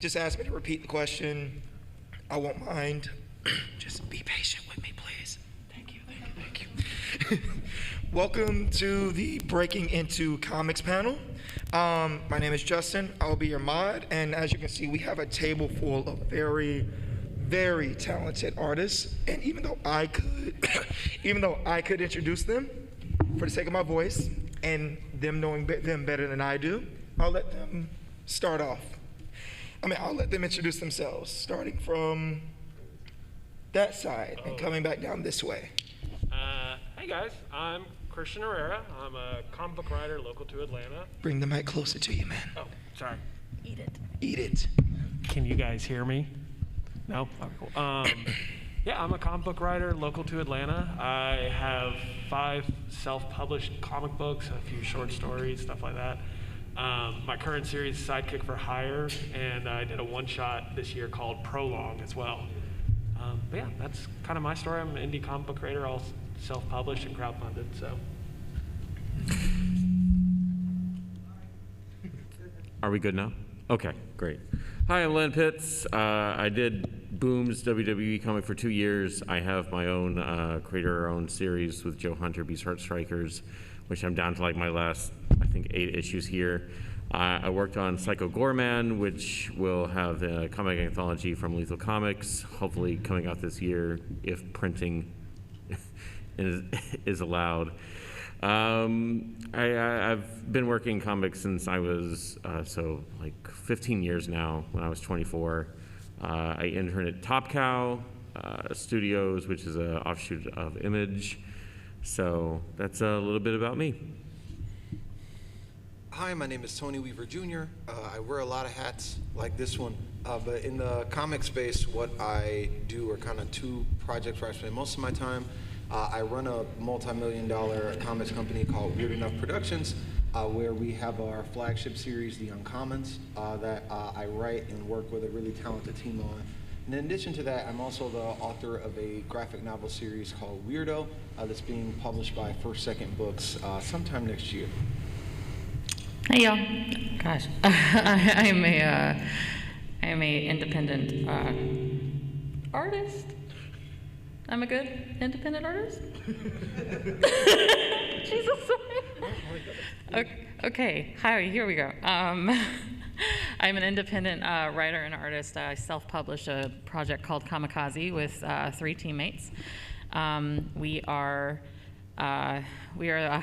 Just asked me to repeat the question. I won't mind. Just be patient with me, please. Thank you, thank you, thank you. Welcome to the Breaking Into Comics panel. My name is Justin. I'll be your mod, and as you can see, we have a table full of very, very talented artists. And even though I could introduce them for the sake of my voice and them knowing them better than I do, I'll let them start off. I'll let them introduce themselves, starting from that side and coming back down this way. Hey guys, I'm Christian Herrera. I'm a comic book writer local to Atlanta. Bring the mic closer to you, man. Oh, sorry. Eat it. Eat it. Can you guys hear me? No? Okay, cool. Yeah, I'm a comic book writer local to Atlanta. I have 5 self-published comic books, a few short stories, stuff like that. My current series is Sidekick for Hire, and I did a one-shot this year called Prolong as well. But yeah, that's kind of my story. I'm an indie comic book creator, all self-published and crowdfunded, so. Are we good now? Okay, great. Hi, I'm Len Pitts. I did Boom's WWE comic for 2 years. I have my own creator-owned series with Joe Hunter, Beast Heart Strikers, which I'm down to like my last, I think, 8 issues here. I worked on Psycho Gorman, which will have a comic anthology from Lethal Comics, hopefully coming out this year if printing is allowed. I've been working comics since I was, 15 years now, when I was 24. I interned at Top Cow Studios, which is an offshoot of Image. So that's a little bit about me. Hi, my name is Tony Weaver Jr. I wear a lot of hats like this one, but in the comic space, what I do are kind of 2 projects where I spend most of my time. I run a multi-million-dollar comics company called Weird Enough Productions, where we have our flagship series, The Uncommons, that I write and work with a really talented team on. In addition to that, I'm also the author of a graphic novel series called Weirdo that's being published by First Second Books sometime next year. Hey y'all. Gosh, I am a independent artist. I'm a good independent artist. Jesus. Okay. Hi. Here we go. I'm an independent writer and artist. I self-published a project called Kamikaze with 3 teammates. We are a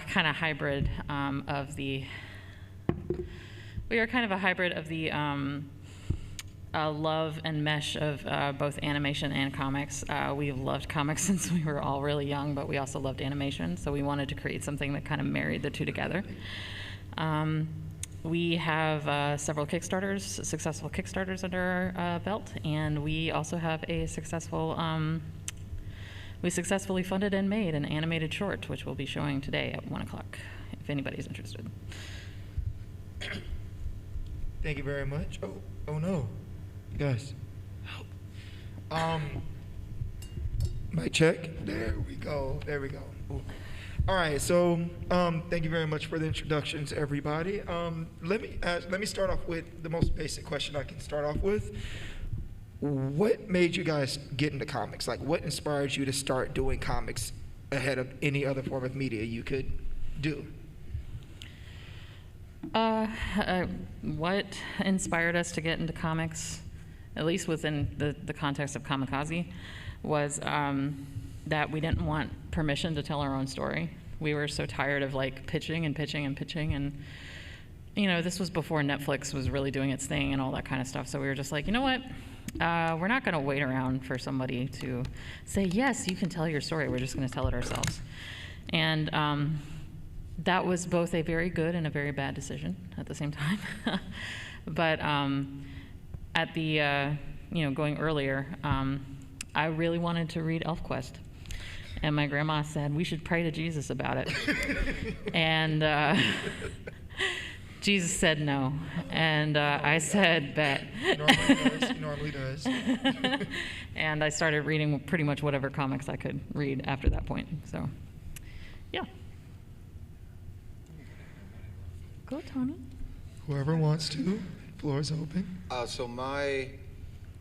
kind of hybrid of the. We are kind of a hybrid of the love and mesh of both animation and comics. We've loved comics since we were all really young, but we also loved animation, so we wanted to create something that kind of married the 2 together. We have several successful Kickstarters under our belt, and we also have a we successfully funded and made an animated short, which we'll be showing today at 1 o'clock, if anybody's interested. Thank you very much. Oh no. You guys, help. Mic check. There we go. Ooh. All right, so thank you very much for the introductions, everybody. Let me start off with the most basic question I can start off with. What made you guys get into comics? Like, what inspired you to start doing comics ahead of any other form of media you could do? What inspired us to get into comics, at least within the context of Kamikaze, was that we didn't want permission to tell our own story. We were so tired of pitching, and this was before Netflix was really doing its thing and all that kind of stuff. So we were just like, you know what? We're not going to wait around for somebody to say, yes, you can tell your story. We're just going to tell it ourselves. And that was both a very good and a very bad decision at the same time. But at the, going earlier, I really wanted to read ElfQuest. And my grandma said, we should pray to Jesus about it. And Jesus said no. And I said, bet. He normally does. And I started reading pretty much whatever comics I could read after that point. So, yeah. Go, Tony. Whoever wants to. Floor is open. So my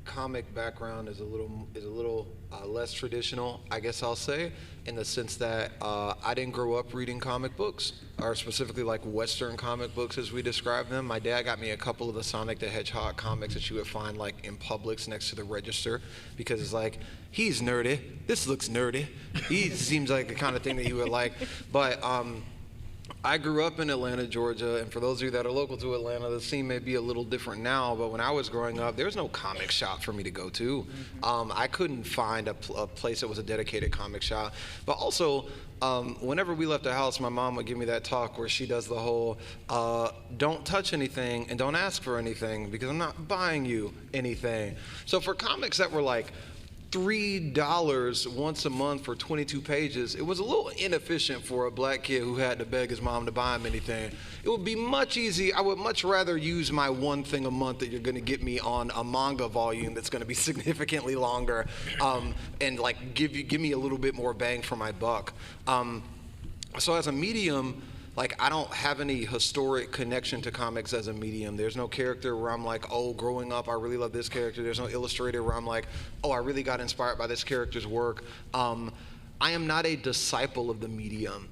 comic background is a little less traditional, I guess I'll say, in the sense that I didn't grow up reading comic books, or specifically like Western comic books as we describe them. My dad got me a couple of the Sonic the Hedgehog comics that you would find like in Publix next to the register, because it's like, he's nerdy, this looks nerdy, he seems like the kind of thing that you would like. But I grew up in Atlanta, Georgia, and for those of you that are local to Atlanta, the scene may be a little different now, but when I was growing up, there was no comic shop for me to go to. I couldn't find a place that was a dedicated comic shop. But also, whenever we left the house, my mom would give me that talk where she does the whole, don't touch anything and don't ask for anything because I'm not buying you anything. So for comics that were like $3 once a month for 22 pages, it was a little inefficient for a black kid who had to beg his mom to buy him anything. It would be much easier. I would much rather use my one thing a month that you're going to get me on a manga volume that's going to be significantly longer, and like give me a little bit more bang for my buck. So as a medium, like, I don't have any historic connection to comics as a medium. There's no character where I'm like, oh, growing up, I really love this character. There's no illustrator where I'm like, oh, I really got inspired by this character's work. I am not a disciple of the medium.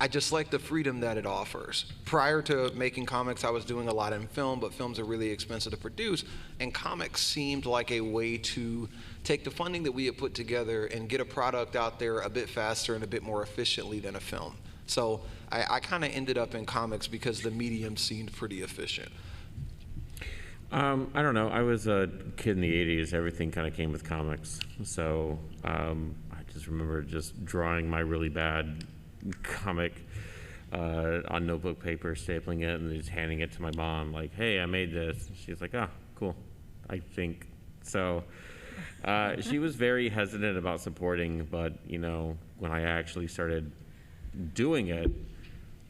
I just like the freedom that it offers. Prior to making comics, I was doing a lot in film, but films are really expensive to produce, and comics seemed like a way to take the funding that we had put together and get a product out there a bit faster and a bit more efficiently than a film. So I kind of ended up in comics because the medium seemed pretty efficient. I don't know. I was a kid in the 80s. Everything kind of came with comics. So I just remember just drawing my really bad comic on notebook paper, stapling it, and just handing it to my mom, like, hey, I made this. She's like, ah, cool, I think. So she was very hesitant about supporting, but, you know, when I actually started doing it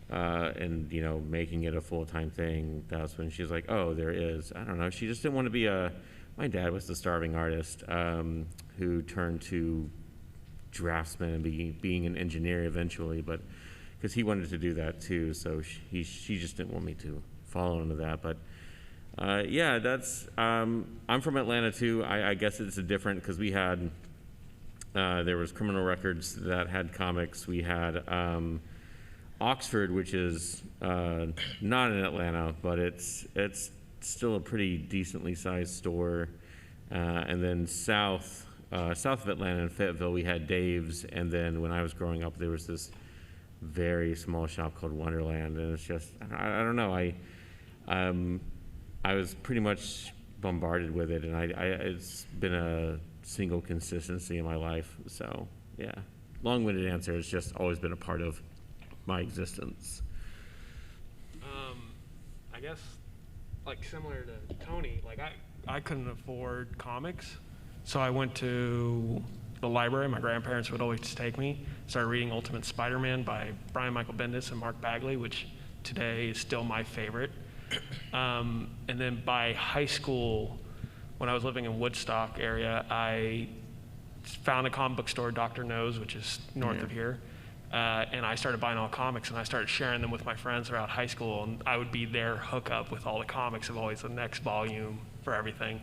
and, you know, making it a full-time thing, that's when she's like, oh, there is. I don't know. She just didn't want to be my dad was the starving artist who turned to draftsman and being an engineer eventually, but because he wanted to do that too, so she just didn't want me to follow into that. But yeah, that's I'm from Atlanta too. I guess it's different because we had there was Criminal Records that had comics. We had Oxford, which is not in Atlanta, but it's still a pretty decently sized store. And then south of Atlanta in Fayetteville, we had Dave's. And then when I was growing up, there was this very small shop called Wonderland. And it's just, I don't know. I was pretty much bombarded with it, and it's been a single consistency in my life. So yeah, long-winded answer. It's just always been a part of my existence. I guess, like, similar to Tony, like I couldn't afford comics, so I went to the library. My grandparents would always take me. Started reading Ultimate Spider-Man by Brian Michael Bendis and Mark Bagley, which today is still my favorite. And then by high school, when I was living in Woodstock area, I found a comic book store, Dr. No's, which is north of here. And I started buying all comics, and I started sharing them with my friends throughout high school, and I would be their hookup with all the comics of always the next volume for everything.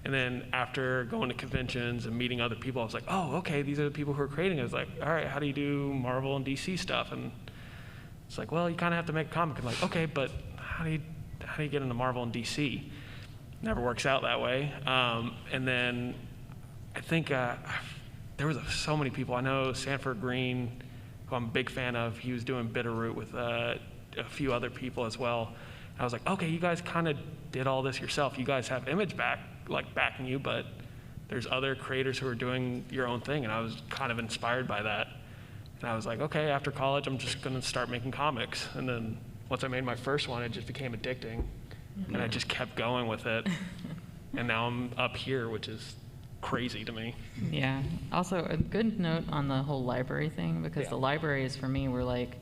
And then after going to conventions and meeting other people, I was like, oh, okay, these are the people who are creating it. I was like, all right, how do you do Marvel and DC stuff? And it's like, well, you kind of have to make a comic. I'm like, okay, but how do you get into Marvel and DC? Never works out that way. And then I think there was so many people. I know Sanford Green, who I'm a big fan of, he was doing Bitterroot with a few other people as well. I was like, okay, you guys kind of did all this yourself. You guys have Image backing you, but there's other creators who are doing your own thing, and I was kind of inspired by that. And I was like, okay, after college, I'm just gonna start making comics. And then once I made my first one, it just became addicting, and I just kept going with it. And now I'm up here, which is crazy to me. Yeah. Also, a good note on the whole library thing, because the libraries for me were like,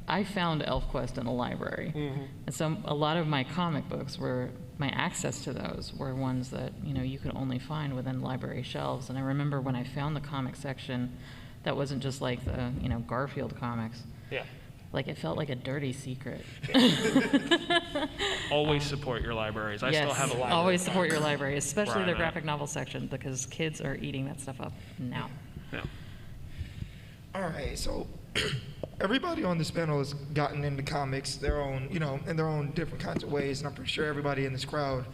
I found ElfQuest in a library. And so a lot of my comic books my access to those were ones that, you know, you could only find within library shelves. And I remember when I found the comic section that wasn't just like the, you know, Garfield comics. Yeah. like it felt like a dirty secret. Always support your libraries. I still have a library. Always support your library, especially Where the I'm at. graphic novel section, because kids are eating that stuff up now. Yeah. All right, so everybody on this panel has gotten into comics their own, in their own different kinds of ways, and I'm pretty sure everybody in this crowd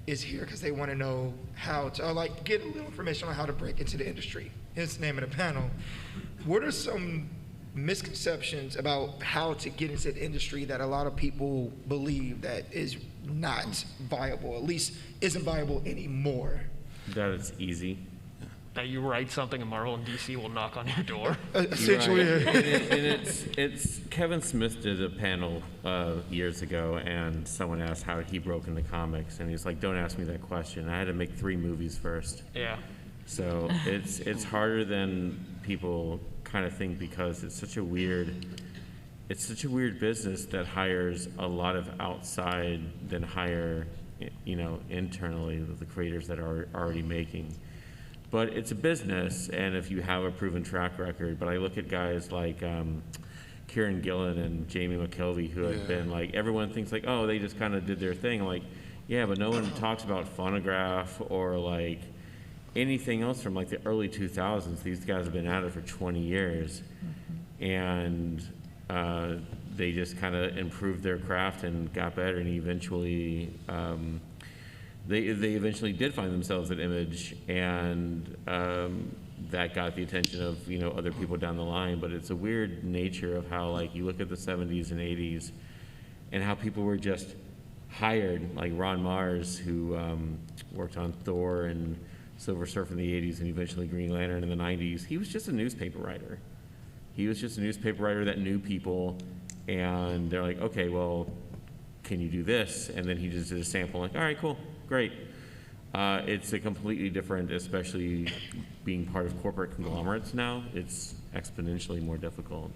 is here because they want to know how to, get a little information on how to break into the industry. Hence the name of the panel. What are some misconceptions about how to get into the industry that a lot of people believe that is not viable, at least isn't viable anymore? That it's easy. That you write something and Marvel and DC will knock on your door. Essentially, Right. And it's Kevin Smith did a panel years ago, and someone asked how he broke into comics, and he's like, "Don't ask me that question. I had to make 3 movies first." Yeah. So it's harder than people kind of think, because it's such a weird business that hires a lot of outside than hire internally the creators that are already making. But it's a business, and if you have a proven track record, but I look at guys like Kieran Gillen and Jamie McKelvey, who have been like, everyone thinks like, oh, they just kind of did their thing. I'm like, yeah, but no one talks about Phonograph or like anything else from like the early 2000s. These guys have been at it for 20 years, and they just kind of improved their craft and got better, and eventually they eventually did find themselves at Image, and that got the attention of other people down the line. But it's a weird nature of how, like, you look at the 70s and 80s and how people were just hired, like Ron Mars, who worked on Thor and Silver Surfer in the 80s and eventually Green Lantern in the 90s. He was just a newspaper writer. He was just a newspaper writer that knew people, and they're like, okay, well, can you do this? And then he just did a sample, like, all right, cool, great. It's a completely different, especially being part of corporate conglomerates now, it's exponentially more difficult.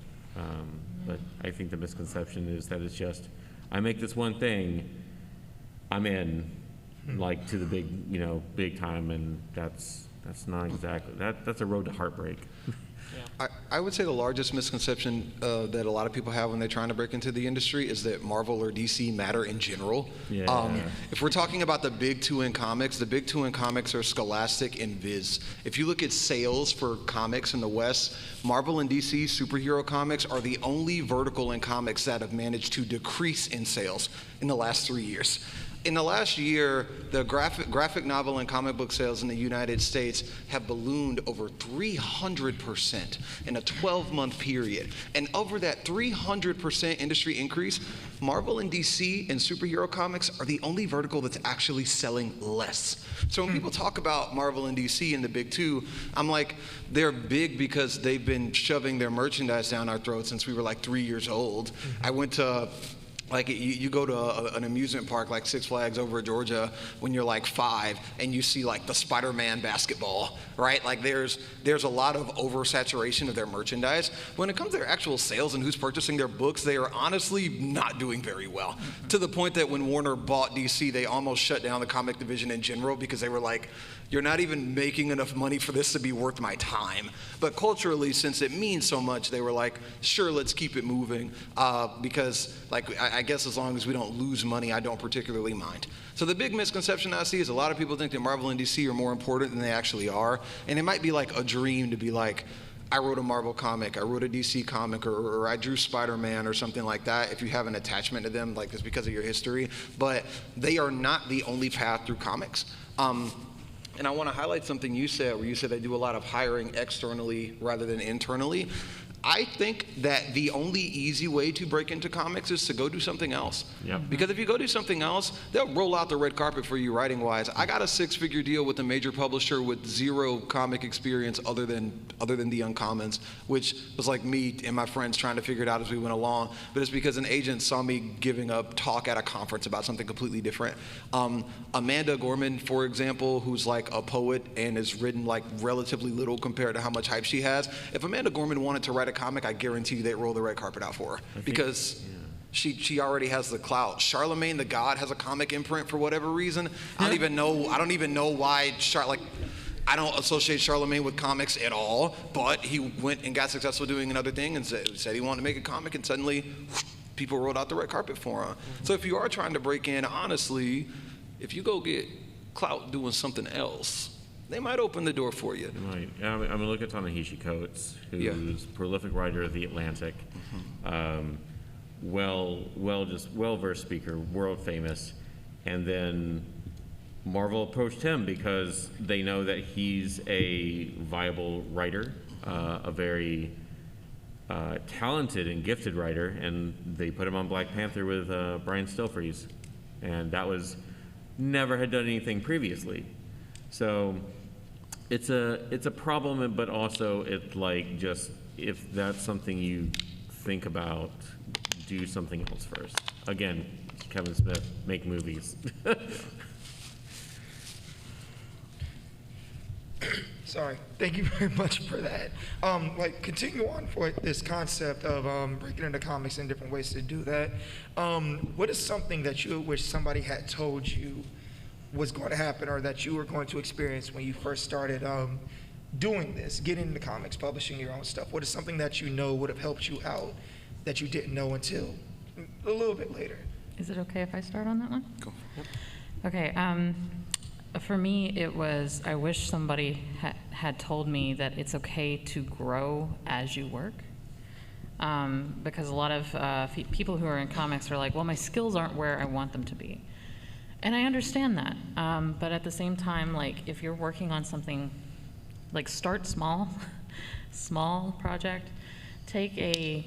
But I think the misconception is that it's just, I make this one thing, I'm in, like, to the big time, and that's not exactly, that's a road to heartbreak. I would say the largest misconception that a lot of people have when they're trying to break into the industry is that Marvel or DC matter in general. Yeah. If we're talking about the big 2 in comics, the big 2 in comics are Scholastic and Viz. If you look at sales for comics in the West, Marvel and DC superhero comics are the only vertical in comics that have managed to decrease in sales in the last 3 years. In the last year, the graphic novel and comic book sales in the United States have ballooned over 300% in a 12-month period. And over that 300% industry increase, Marvel and DC and superhero comics are the only vertical that's actually selling less. So when people talk about Marvel and DC and the big 2, I'm like, they're big because they've been shoving their merchandise down our throats since we were like 3 years old. I went to like, you go to an amusement park like Six Flags over in Georgia when you're like 5, and you see like the Spider-Man basketball, right? Like there's a lot of oversaturation of their merchandise. When it comes to their actual sales and who's purchasing their books, they are honestly not doing very well. To the point that when Warner bought DC, they almost shut down the comic division in general because they were like, you're not even making enough money for this to be worth my time. But culturally, since it means so much, they were like, sure, let's keep it moving. Because like, I guess as long as we don't lose money, I don't particularly mind. So the big misconception I see is a lot of people think that Marvel and DC are more important than they actually are. And it might be like a dream to be like, I wrote a Marvel comic, I wrote a DC comic, or I drew Spider-Man or something like that, if you have an attachment to them, like it's because of your history. But they are not the only path through comics. And I want to highlight something you said, where you said they do a lot of hiring externally rather than internally. I think that the only easy way to break into comics is to go do something else. Yep. Because if you go do something else, they'll roll out the red carpet for you writing-wise. I got a 6-figure deal with a major publisher with 0 comic experience other than the Uncommons, which was like me and my friends trying to figure it out as we went along. But it's because an agent saw me giving a talk at a conference about something completely different. Amanda Gorman, for example, who's like a poet and has written like relatively little compared to how much hype she has. If Amanda Gorman wanted to write a comic, I guarantee you they'd roll the red carpet out for her because she already has the clout. Charlemagne the God has a comic imprint for whatever reason. I don't even know why. I don't associate Charlemagne with comics at all, but he went and got successful doing another thing and said he wanted to make a comic, and suddenly people rolled out the red carpet for him. So if you are trying to break in, honestly, if you go get clout doing something else, they might open the door for you. Right. I mean, look at Ta-Nehisi Coates, who's prolific writer of The Atlantic, well-versed speaker, world famous, and then Marvel approached him because they know that he's a viable writer, a very talented and gifted writer, and they put him on Black Panther with Brian Stelfreeze, and that was never had done anything previously. So it's a problem, but also it's like, just if that's something you think about, do something else first. Again, Kevin Smith, make movies. Sorry. Thank you very much for that. Continue on for this concept of breaking into comics and different ways to do that. What is something that you wish somebody had told you was going to happen, or that you were going to experience when you first started doing this, getting into comics, publishing your own stuff? What is something that you know would have helped you out that you didn't know until a little bit later? Is it okay if I start on that one? Go. Yep. Okay. For me, it was, I wish somebody had told me that it's okay to grow as you work. Because a lot of people who are in comics are like, well, my skills aren't where I want them to be. And I understand that. But at the same time, like, if you're working on something, like, start small, small project, take a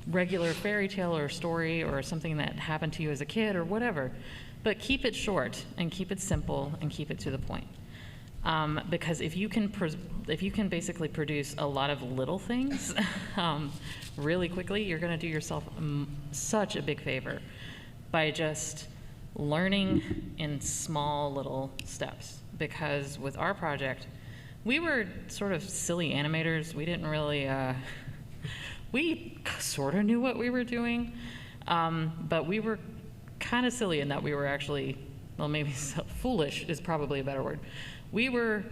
regular fairy tale or story or something that happened to you as a kid or whatever, but keep it short and keep it simple and keep it to the point. Because if you can basically produce a lot of little things really quickly, you're going to do yourself such a big favor by just learning in small little steps. Because with our project, we were sort of silly animators. We didn't really, we sort of knew what we were doing, but we were kind of silly in that we were actually, well, maybe foolish is probably a better word. We were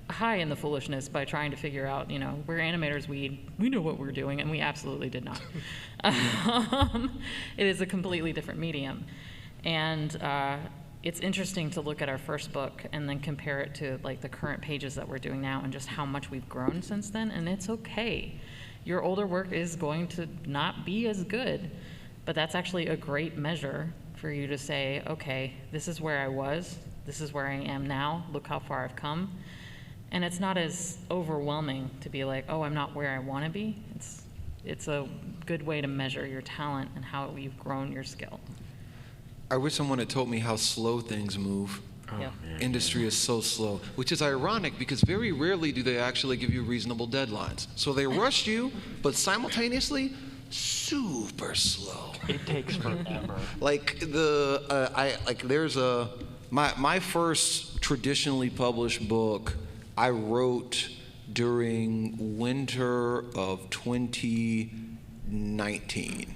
high in the foolishness by trying to figure out, you know, we're animators, we know what we're doing, and we absolutely did not. It is a completely different medium. And it's interesting to look at our first book and then compare it to, like, the current pages that we're doing now and just how much we've grown since then, and it's okay. Your older work is going to not be as good, but that's actually a great measure for you to say, okay, this is where I was, this is where I am now, look how far I've come. And it's not as overwhelming to be like, oh, I'm not where I want to be. It's a good way to measure your talent and how you've grown your skill. I wish someone had told me how slow things move. Yeah. Industry is so slow, which is ironic because very rarely do they actually give you reasonable deadlines. So they rush you, but simultaneously, super slow. It takes forever. Like my first traditionally published book I wrote during winter of 2019.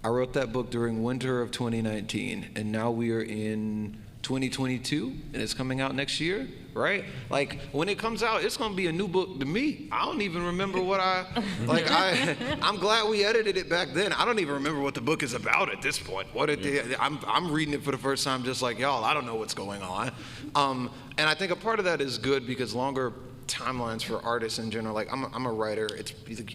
I wrote that book during winter of 2019, and now we are in 2022, and it's coming out next year, right? Like, when it comes out, it's gonna be a new book to me. I don't even remember what I'm glad we edited it back then. I don't even remember what the book is about at this point. I'm reading it for the first time just like y'all. I don't know what's going on. And I think a part of that is good because longer timelines for artists in general, like I'm a writer,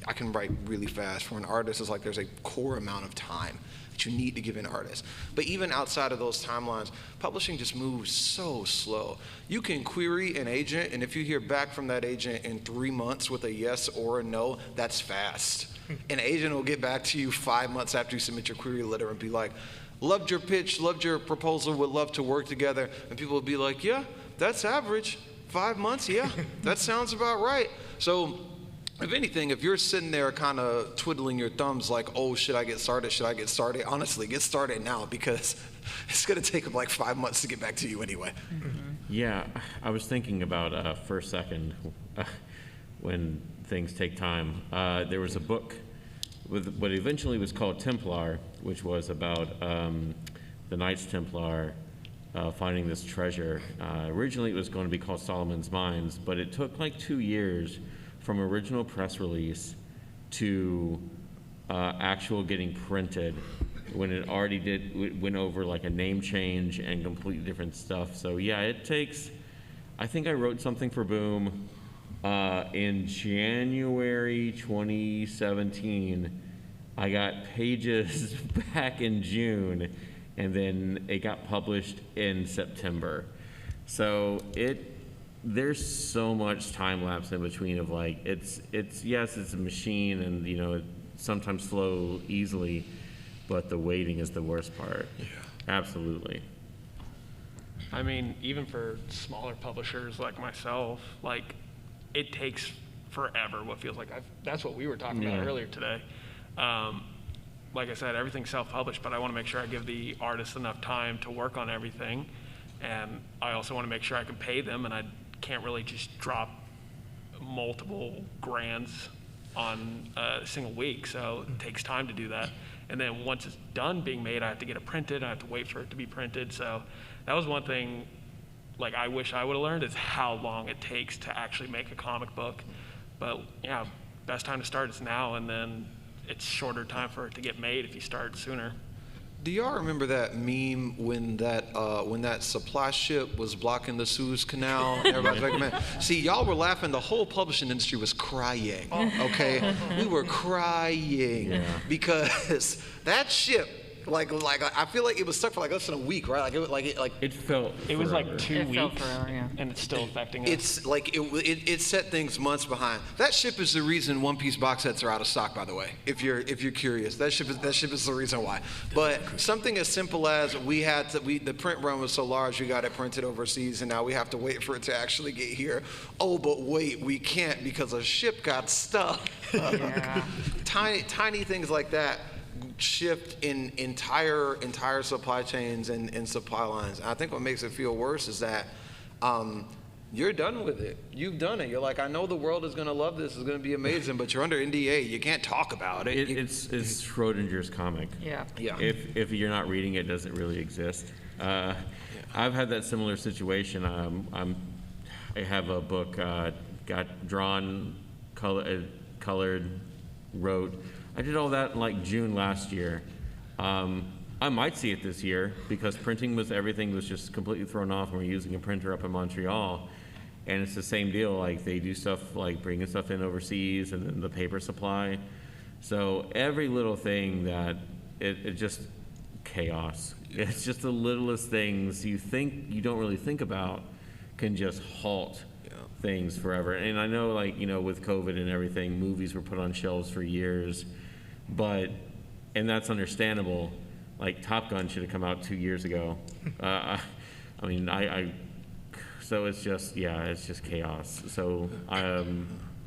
I can write really fast. For an artist, it's like there's a core amount of time that you need to give an artist. But even outside of those timelines, publishing just moves so slow. You can query an agent, and if you hear back from that agent in 3 months with a yes or a no, that's fast. An agent will get back to you 5 months after you submit your query letter and be like, loved your pitch, loved your proposal, would love to work together. And people will be like, yeah, that's average. 5 months, yeah, that sounds about right. So if anything, if you're sitting there kind of twiddling your thumbs like, oh, should I get started? Should I get started? Honestly, get started now because it's going to take them like 5 months to get back to you anyway. Mm-hmm. Yeah, I was thinking about for a second when things take time. There was a book with what eventually was called Templar, which was about the Knights Templar finding this treasure. Originally, it was going to be called Solomon's Mines, but it took like 2 years from original press release to actual getting printed, when it already went over like a name change and completely different stuff. So yeah, it takes, I think I wrote something for Boom in January 2017. I got pages back in June, and then it got published in September. So there's so much time lapse in between of like, it's yes, it's a machine, and you know, it sometimes flow easily, but the waiting is the worst part. Yeah. Absolutely. I mean, even for smaller publishers like myself, like, it takes forever. What feels like that's what we were talking about earlier today. Like I said, everything's self-published, but I want to make sure I give the artists enough time to work on everything, and I also want to make sure I can pay them, and I can't really just drop multiple grands on a single week. So it takes time to do that. And then once it's done being made, I have to get it printed. I have to wait for it to be printed. So that was one thing, like, I wish I would have learned, is how long it takes to actually make a comic book. But yeah, best time to start is now, and then it's shorter time for it to get made if you start sooner. Do y'all remember that meme when that supply ship was blocking the Suez Canal? Everybody's like, man. See, y'all were laughing. The whole publishing industry was crying. Okay, we were crying because that ship, like I feel like it was stuck for like less than a week, right? It felt. It was like forever. 2 It weeks, felt forever, yeah. and it's still affecting us. It's like it set things months behind. That ship is the reason One Piece box sets are out of stock, by the way. If you're curious, that ship is the reason why. But something as simple as the print run was so large, we got it printed overseas, and now we have to wait for it to actually get here. Oh, but wait, we can't because a ship got stuck. Yeah. Tiny things like that shift in entire supply chains and supply lines. And I think what makes it feel worse is that you're done with it. You've done it. You're like, I know the world is going to love this. It's going to be amazing, but you're under NDA. You can't talk about it. It's Schrodinger's comic. Yeah. Yeah. If you're not reading it, it doesn't really exist. I've had that similar situation. I have a book, got drawn, colored, wrote. I did all that in like June last year. I might see it this year because everything was just completely thrown off, and we're using a printer up in Montreal. And it's the same deal, like they do stuff like bringing stuff in overseas and then the paper supply. So every little thing that it just chaos. It's just the littlest things you don't really think about can just halt things forever. And I know, like, you know, with COVID and everything, movies were put on shelves for years, and that's understandable. Like Top Gun should have come out 2 years ago. So it's just chaos. So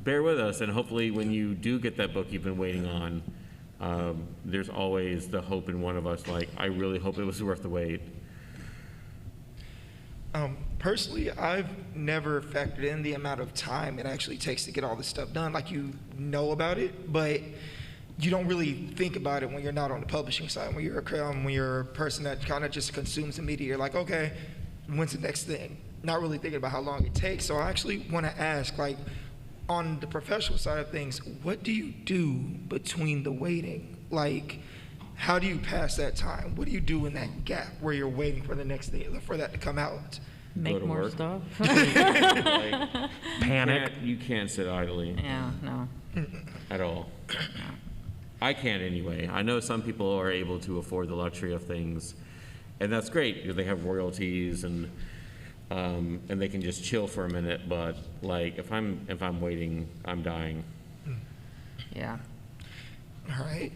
bear with us, and hopefully when you do get that book you've been waiting on, there's always the hope in one of us, like, I really hope it was worth the wait. Personally, I've never factored in the amount of time it actually takes to get all this stuff done. Like, you know about it, but you don't really think about it when you're not on the publishing side. When you're a person that kind of just consumes the media, you're like, okay, when's the next thing? Not really thinking about how long it takes. So I actually want to ask, like, on the professional side of things, what do you do between the waiting? Like, how do you pass that time? What do you do in that gap where you're waiting for the next thing, for that to come out? Make to more work. stuff. Panic. You can't sit idly Yeah, no. at all. I can't anyway. I know some people are able to afford the luxury of things, and that's great because they have royalties and they can just chill for a minute. But like, if I'm waiting, I'm dying. Yeah. All right.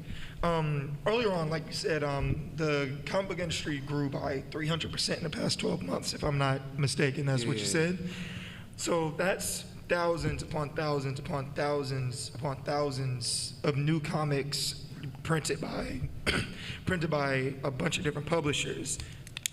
Earlier on, like you said, the comic book industry grew by 300% in the past 12 months, if I'm not mistaken. That's what you said. So that's thousands upon thousands upon thousands upon thousands of new comics printed by a bunch of different publishers.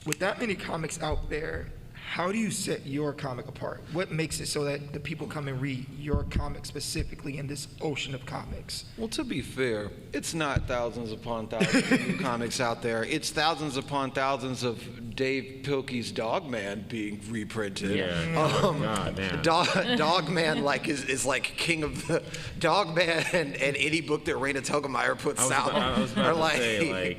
With that many comics out there, how do you set your comic apart? What makes it so that the people come and read your comic specifically in this ocean of comics? Well, to be fair, it's not thousands upon thousands of new comics out there. It's thousands upon thousands of Dave Pilkey's Dogman being reprinted. Yeah. God, man. Dogman is like king of the Dogman, and any book that Raina Telgemeier puts out I was about are to like. say, like,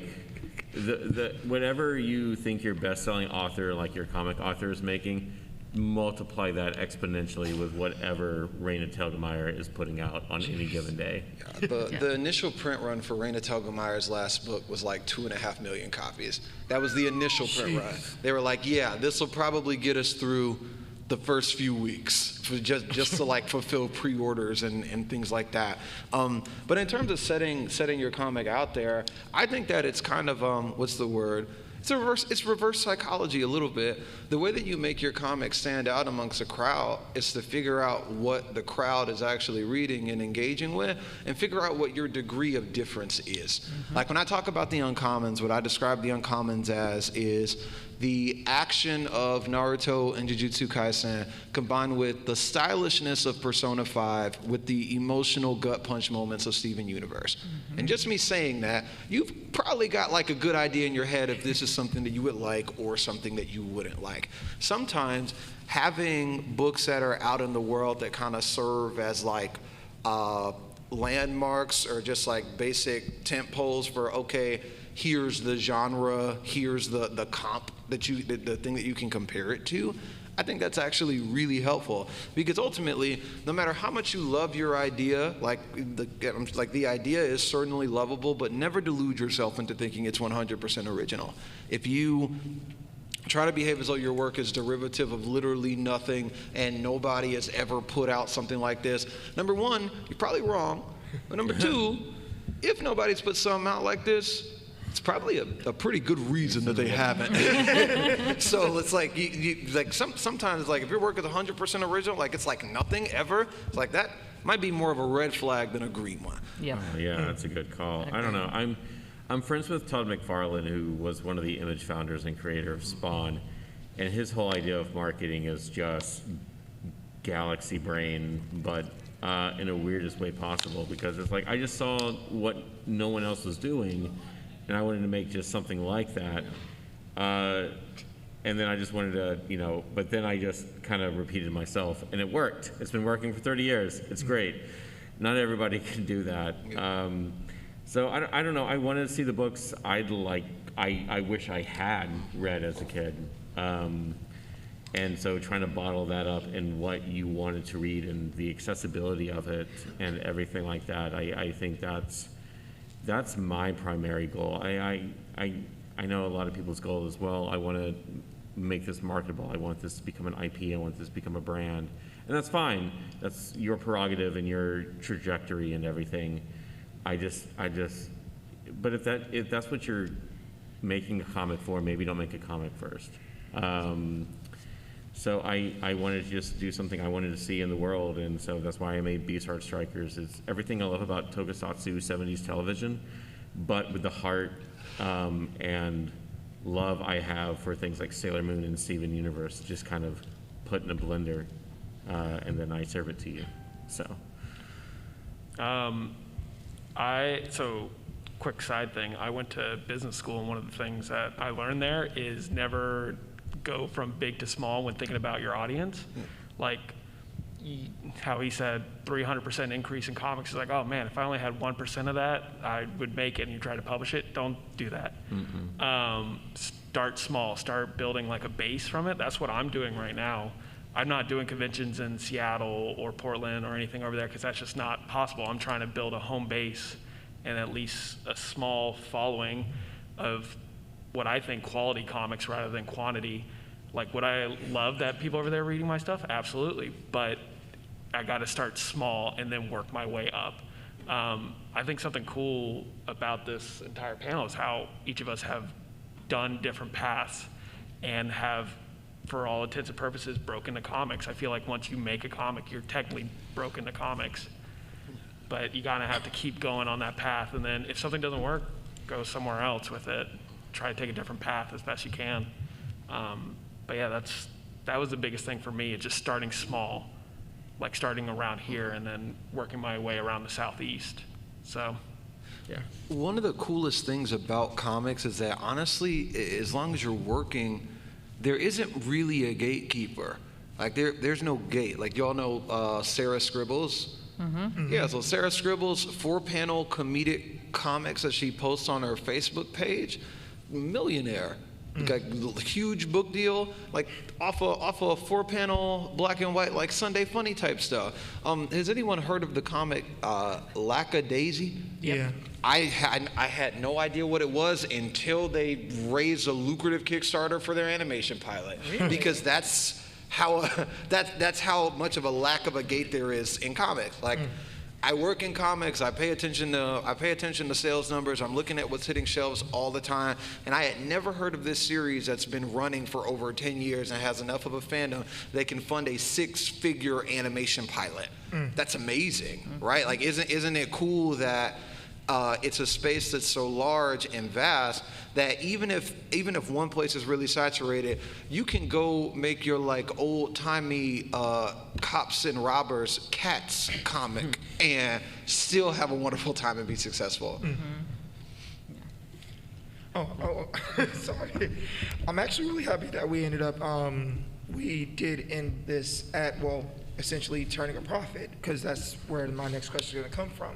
the whatever you think your best-selling author, like your comic author, is making, multiply that exponentially with whatever Raina Telgemeier is putting out on any given day. The initial print run for Raina Telgemeier's last book was like 2.5 million copies. That was the initial print run. They were like, yeah, this will probably get us through the first few weeks for just to like fulfill pre-orders and things like that. But in terms of setting your comic out there, I think that it's kind of what's the word? It's reverse psychology a little bit. The way that you make your comic stand out amongst a crowd is to figure out what the crowd is actually reading and engaging with, and figure out what your degree of difference is. Like when I talk about the uncommons, what I describe the uncommons as is the action of Naruto and Jujutsu Kaisen combined with the stylishness of Persona 5 with the emotional gut punch moments of Steven Universe. And just me saying that, you've probably got like a good idea in your head if this is something that you would like or something that you wouldn't like. Sometimes having books that are out in the world that kind of serve as like landmarks or just like basic tent poles for, okay, here's the genre, here's the comp that the thing that you can compare it to. I think that's actually really helpful, because ultimately, no matter how much you love your idea, like the idea is certainly lovable, but never delude yourself into thinking it's 100% original. If you try to behave as though your work is derivative of literally nothing and nobody has ever put out something like this, number one, you're probably wrong. But number two, if nobody's put something out like this, it's probably a pretty good reason that they haven't. So it's like, sometimes it's like if your work is 100% original, like it's like nothing ever, it's like that might be more of a red flag than a green one. Yeah. Oh, yeah, that's a good call. I don't know. I'm friends with Todd Mcfarlane, who was one of the Image founders and creator of Spawn, and his whole idea of marketing is just galaxy brain, but in a weirdest way possible, because it's like I just saw what no one else was doing, and I wanted to make just something like that. And then I just wanted to, but then I just kind of repeated myself, and it worked. It's been working for 30 years. It's great. Not everybody can do that. So I don't know. I wanted to see the books I wish I had read as a kid. And so trying to bottle that up in what you wanted to read and the accessibility of it and everything like that, I think that's my primary goal. I know a lot of people's goal as well. I want to make this marketable. I want this to become an IP. I want this to become a brand. And that's fine. That's your prerogative and your trajectory and everything. But if that's what you're making a comic for, maybe don't make a comic first. So I wanted to just do something I wanted to see in the world, and so that's why I made Beast Heart Strikers. It's everything I love about tokusatsu 70s television, but with the heart and love I have for things like Sailor Moon and Steven Universe, just kind of put in a blender, and then I serve it to you. So. Quick side thing, I went to business school, and one of the things that I learned there is never go from big to small when thinking about your audience. Like how he said 300% increase in comics is like, oh man, if I only had 1% of that, I would make it, and you try to publish it. Don't do that. Start small, start building like a base from it. That's what I'm doing right now. I'm not doing conventions in Seattle or Portland or anything over there, because that's just not possible. I'm trying to build a home base and at least a small following of what I think quality comics rather than quantity. Like, would I love that people over there reading my stuff? Absolutely. But I got to start small and then work my way up. I think something cool about this entire panel is how each of us have done different paths and have, for all intents and purposes, broken the comics. I feel like once you make a comic, you're technically broken the comics. But you gotta have to keep going on that path, and then if something doesn't work, go somewhere else with it. Try to take a different path as best you can. But yeah, that's that was the biggest thing for me, is just starting small, like starting around here and then working my way around the Southeast. So, yeah. One of the coolest things about comics is that honestly, as long as you're working, there isn't really a gatekeeper. Like there's no gate. Like y'all know Sarah Scribbles? Yeah, so Sarah Scribbles' 4-panel comedic comics that she posts on her Facebook page, millionaire. Like huge book deal, like off a 4-panel black and white, like Sunday Funny type stuff. Has anyone heard of the comic Lackadaisy? Yeah. I had no idea what it was until they raised a lucrative Kickstarter for their animation pilot, because that's how much of a lack of a gate there is in comics. Like, I work in comics. I pay attention to sales numbers. I'm looking at what's hitting shelves all the time, and I had never heard of this series that's been running for over 10 years and has enough of a fandom they can fund a 6-figure animation pilot. That's amazing, right? Like, isn't it cool that it's a space that's so large and vast that even if one place is really saturated, you can go make your like old-timey cops and robbers Cats comic and still have a wonderful time and be successful. Sorry. I'm actually really happy that we ended up, we did end this at, well, essentially turning a profit, because that's where my next question is going to come from.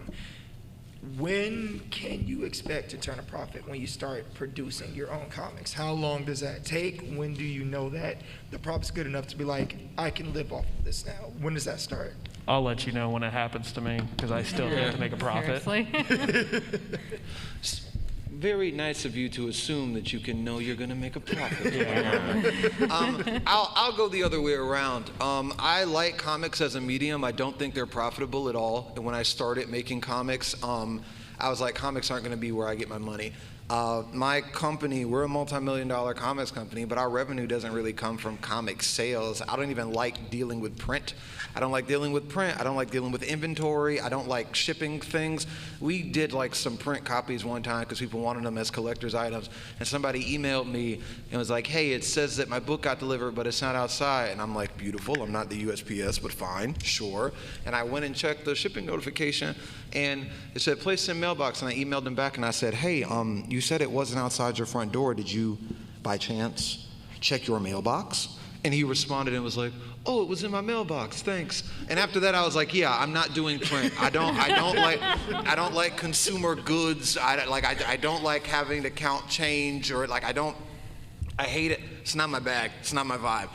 When can you expect to turn a profit when you start producing your own comics? How long does that take? When do you know that the profit's good enough to be like, I can live off of this now? When does that start? I'll let you know when it happens to me, because I still have to make a profit. Seriously? Very nice of you to assume that you can know you're going to make a profit. I'll go the other way around. I like comics as a medium. I don't think they're profitable at all. And when I started making comics, I was like, comics aren't going to be where I get my money. My company, we're a multi-million-dollar comics company, but our revenue doesn't really come from comic sales. I don't even like dealing with print. I don't like dealing with print. I don't like dealing with inventory. I don't like shipping things. We did like some print copies one time because people wanted them as collector's items, and somebody emailed me and was like, hey, it says that my book got delivered, but it's not outside. And I'm like, beautiful. I'm not the USPS, but fine, sure. And I went and checked the shipping notification, and it said place in mailbox, and I emailed them back and I said, hey, you said it wasn't outside your front door. Did you, by chance, check your mailbox? And he responded and was like, oh, it was in my mailbox, thanks. And after that, I was like, yeah, I'm not doing print. I don't like consumer goods. I don't like having to count change, or like I hate it. It's not my bag. It's not my vibe.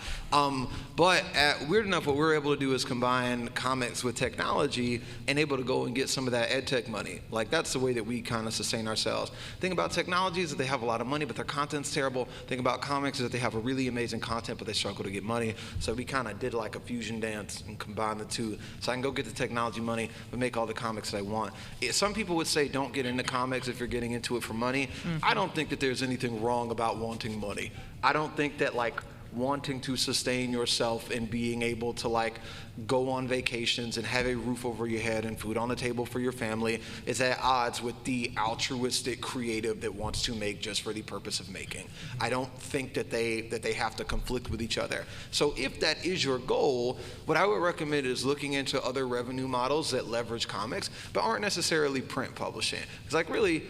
But weird enough, what we're able to do is combine comics with technology and able to go and get some of that ed tech money. Like, that's the way that we kind of sustain ourselves. Thing about technology is that they have a lot of money, but their content's terrible. Thing about comics is that they have a really amazing content, but they struggle to get money. So we kind of did like a fusion dance and combined the two. So I can go get the technology money, but make all the comics that I want. Some people would say don't get into comics if you're getting into it for money. I don't think that there's anything wrong about wanting money. I don't think that like wanting to sustain yourself and being able to like go on vacations and have a roof over your head and food on the table for your family is at odds with the altruistic creative that wants to make just for the purpose of making. I don't think that they have to conflict with each other. So if that is your goal, what I would recommend is looking into other revenue models that leverage comics but aren't necessarily print publishing. It's like, really,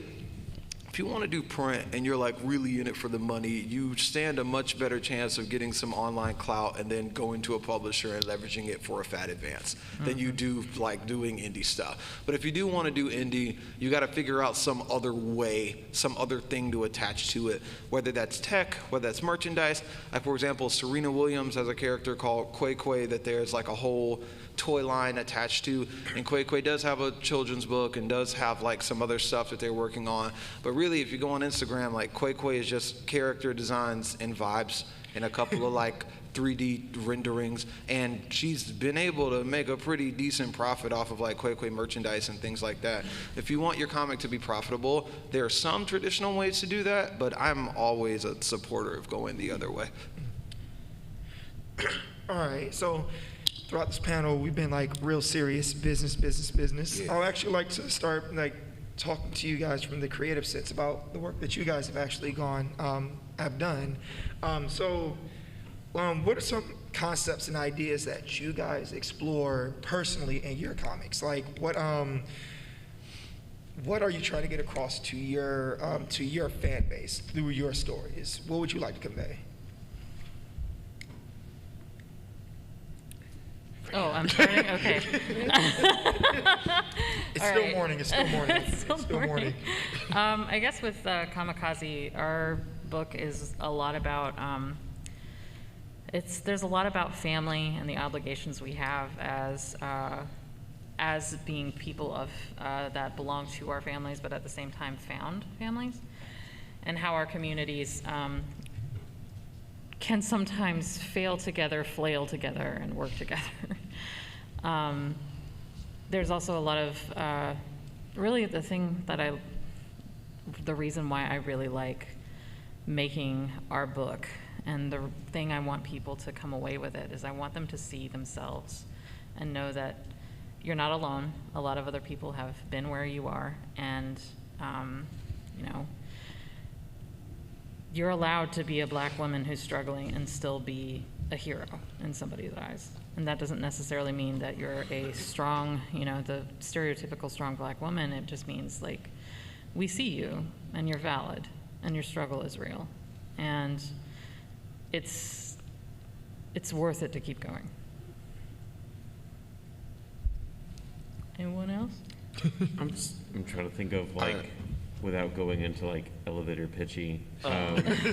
if you want to do print and you're like really in it for the money, you stand a much better chance of getting some online clout and then going to a publisher and leveraging it for a fat advance than you do like doing indie stuff. But if you do want to do indie, you got to figure out some other way, some other thing to attach to it, whether that's tech, whether that's merchandise. Like, for example, Serena Williams has a character called Quay Quay that there's like a whole toy line attached to, and Quay Quay does have a children's book and does have like some other stuff that they're working on. But really, if you go on Instagram, like Quay Quay is just character designs and vibes and a couple of like 3D renderings, and she's been able to make a pretty decent profit off of like Quay Quay merchandise and things like that. If you want your comic to be profitable, there are some traditional ways to do that, but I'm always a supporter of going the other way. All right, so throughout this panel, we've been like real serious business. Yeah. I'd actually like to start like talking to you guys from the creative sense about the work that you guys have actually have done. What are some concepts and ideas that you guys explore personally in your comics? Like, what are you trying to get across to your fan base through your stories? What would you like to convey? Oh, I'm starting? Okay. It's All still right. morning. It's still morning. It's still morning. morning. I guess with Kamikaze, our book is a lot about, there's a lot about family and the obligations we have as being people of that belong to our families, but at the same time found families, and how our communities can sometimes fail together, flail together, and work together. There's also a lot of, really the reason why I really like making our book, and the thing I want people to come away with it, is I want them to see themselves and know that you're not alone. A lot of other people have been where you are, and you know, you're allowed to be a black woman who's struggling and still be a hero in somebody's eyes. And that doesn't necessarily mean that you're a strong, you know, the stereotypical strong black woman. It just means, like, we see you and you're valid and your struggle is real. And it's worth it to keep going. Anyone else? I'm trying to think of, like, without going into, like, elevator pitchy. Elevator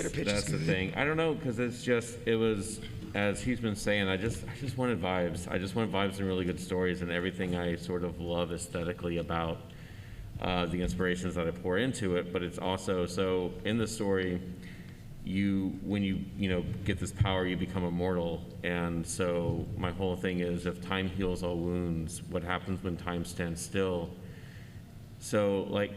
pitch is That's the good. thing. I don't know, because it was, as he's been saying, I just wanted vibes. I just wanted vibes and really good stories, and everything I sort of love aesthetically about the inspirations that I pour into it. But it's also, so in the story, when you get this power, you become immortal. And so my whole thing is, if time heals all wounds, what happens when time stands still? So, like,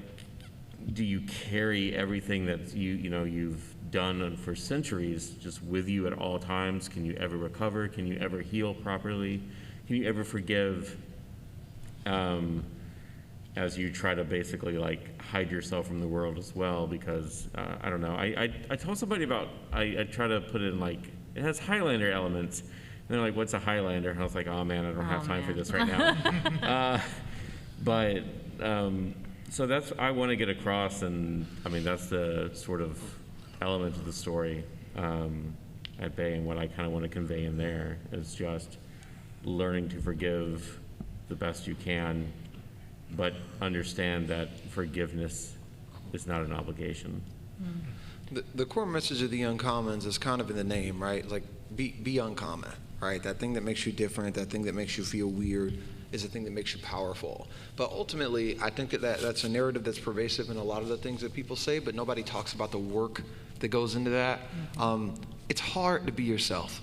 do you carry everything that you've done for centuries just with you at all times? Can you ever recover? Can you ever heal properly? Can you ever forgive? As you try to basically, like, hide yourself from the world as well, because I don't know. I told somebody about, I try to put in, like, it has Highlander elements, and they're like, "What's a Highlander?" And I was like, "Oh man, I don't have time for this right now." But so I want to get across, and I mean, that's the sort of element of the story at bay, and what I kind of want to convey in there is just learning to forgive the best you can, but understand that forgiveness is not an obligation. The core message of the Uncommons is kind of in the name, right? Like, be uncommon, right? That thing that makes you different, that thing that makes you feel weird, is the thing that makes you powerful. But ultimately, I think that's a narrative that's pervasive in a lot of the things that people say, but nobody talks about the work that goes into that. It's hard to be yourself.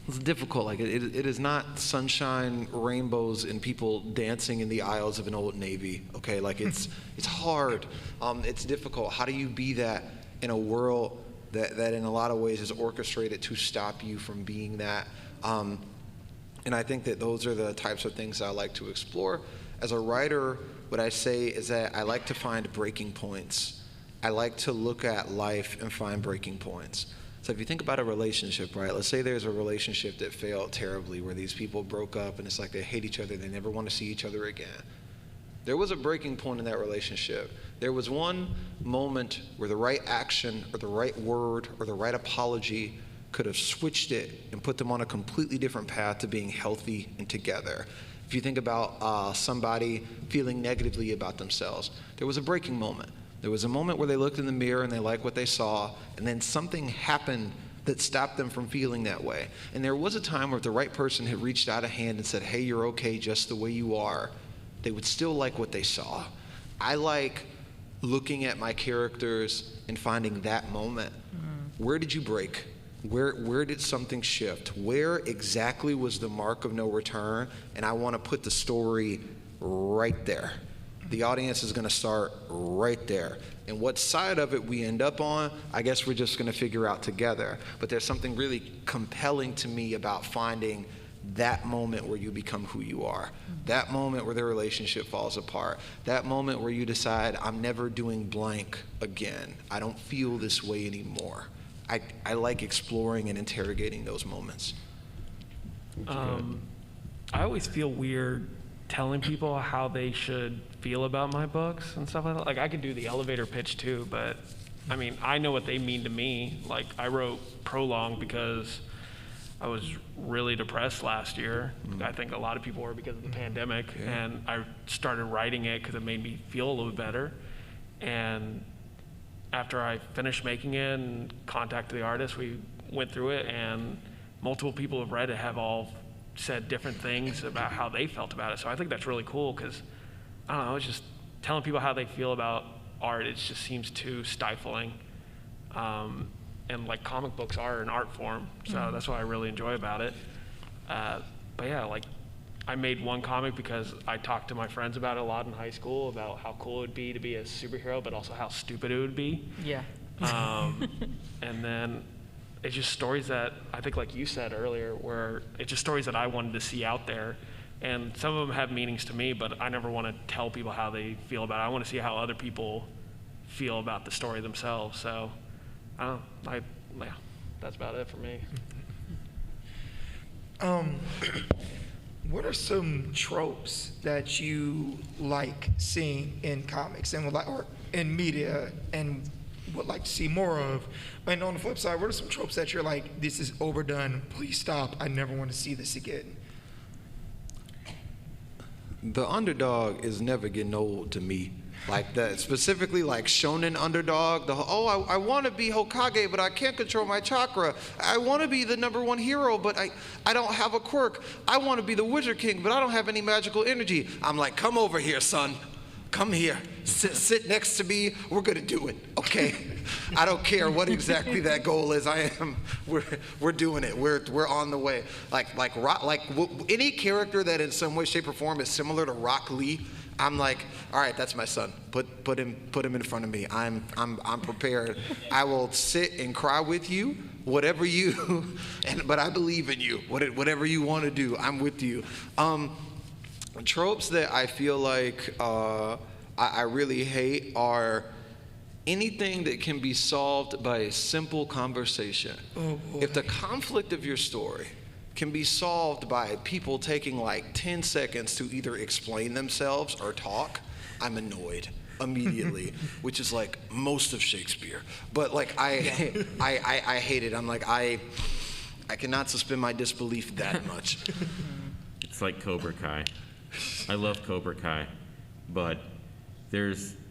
It's difficult. Like, it is not sunshine, rainbows, and people dancing in the aisles of an Old Navy. Okay, like, it's hard. It's difficult. How do you be that in a world that in a lot of ways is orchestrated to stop you from being that? And I think that those are the types of things I like to explore. As a writer, what I say is that I like to find breaking points. I like to look at life and find breaking points. So if you think about a relationship, right? Let's say there's a relationship that failed terribly, where these people broke up and it's like they hate each other, they never want to see each other again. There was a breaking point in that relationship. There was one moment where the right action or the right word or the right apology could have switched it and put them on a completely different path to being healthy and together. If you think about somebody feeling negatively about themselves, there was a breaking moment. There was a moment where they looked in the mirror and they liked what they saw, and then something happened that stopped them from feeling that way. And there was a time where if the right person had reached out a hand and said, "Hey, you're okay just the way you are," they would still like what they saw. I like looking at my characters and finding that moment. Where did you break? Where did something shift? Where exactly was the mark of no return? And I want to put the story right there. The audience is going to start right there. And what side of it we end up on, I guess we're just going to figure out together. But there's something really compelling to me about finding that moment where you become who you are. That moment where the relationship falls apart. That moment where you decide, I'm never doing blank again. I don't feel this way anymore. I like exploring and interrogating those moments. I always feel weird telling people how they should feel about my books and stuff like that. Like, I could do the elevator pitch too, but I mean, I know what they mean to me. Like, I wrote Prolong because I was really depressed last year. I think a lot of people were because of the pandemic, and I started writing it because it made me feel a little better. And after I finished making it and contacted the artist, we went through it, and multiple people have read it have all said different things about how they felt about it. So I think that's really cool because, I don't know, it's just telling people how they feel about art, it just seems too stifling. And like, comic books are an art form, so that's what I really enjoy about it. But yeah, like, I made one comic because I talked to my friends about it a lot in high school, about how cool it would be to be a superhero, but also how stupid it would be. Yeah. And then it's just stories that, I think like you said earlier, where it's just stories that I wanted to see out there. And some of them have meanings to me, but I never want to tell people how they feel about it. I want to see how other people feel about the story themselves. So, yeah, that's about it for me. What are some tropes that you like seeing in comics and would like, or in media, and would like to see more of? And on the flip side, what are some tropes that you're like, this is overdone, please stop, I never want to see this again? The underdog is never getting old to me. Like that, specifically like shonen underdog. I want to be Hokage, but I can't control my chakra. I want to be the #1 hero, but I don't have a quirk. I want to be the Wizard King, but I don't have any magical energy. I'm like, come over here, son. Come here. Sit next to me. We're gonna do it, okay? I don't care what exactly that goal is. We're doing it. We're on the way. Any character that in some way, shape, or form is similar to Rock Lee, I'm like, all right, that's my son. Put him in front of me. I'm prepared. I will sit and cry with you, whatever you, but I believe in you. Whatever you want to do, I'm with you. Tropes that I feel like I really hate are anything that can be solved by a simple conversation. If the conflict of your story can be solved by people taking like 10 seconds to either explain themselves or talk, I'm annoyed immediately, which is like most of Shakespeare. But like I hate it. I'm like, I cannot suspend my disbelief that much. It's like Cobra Kai. I love Cobra Kai, but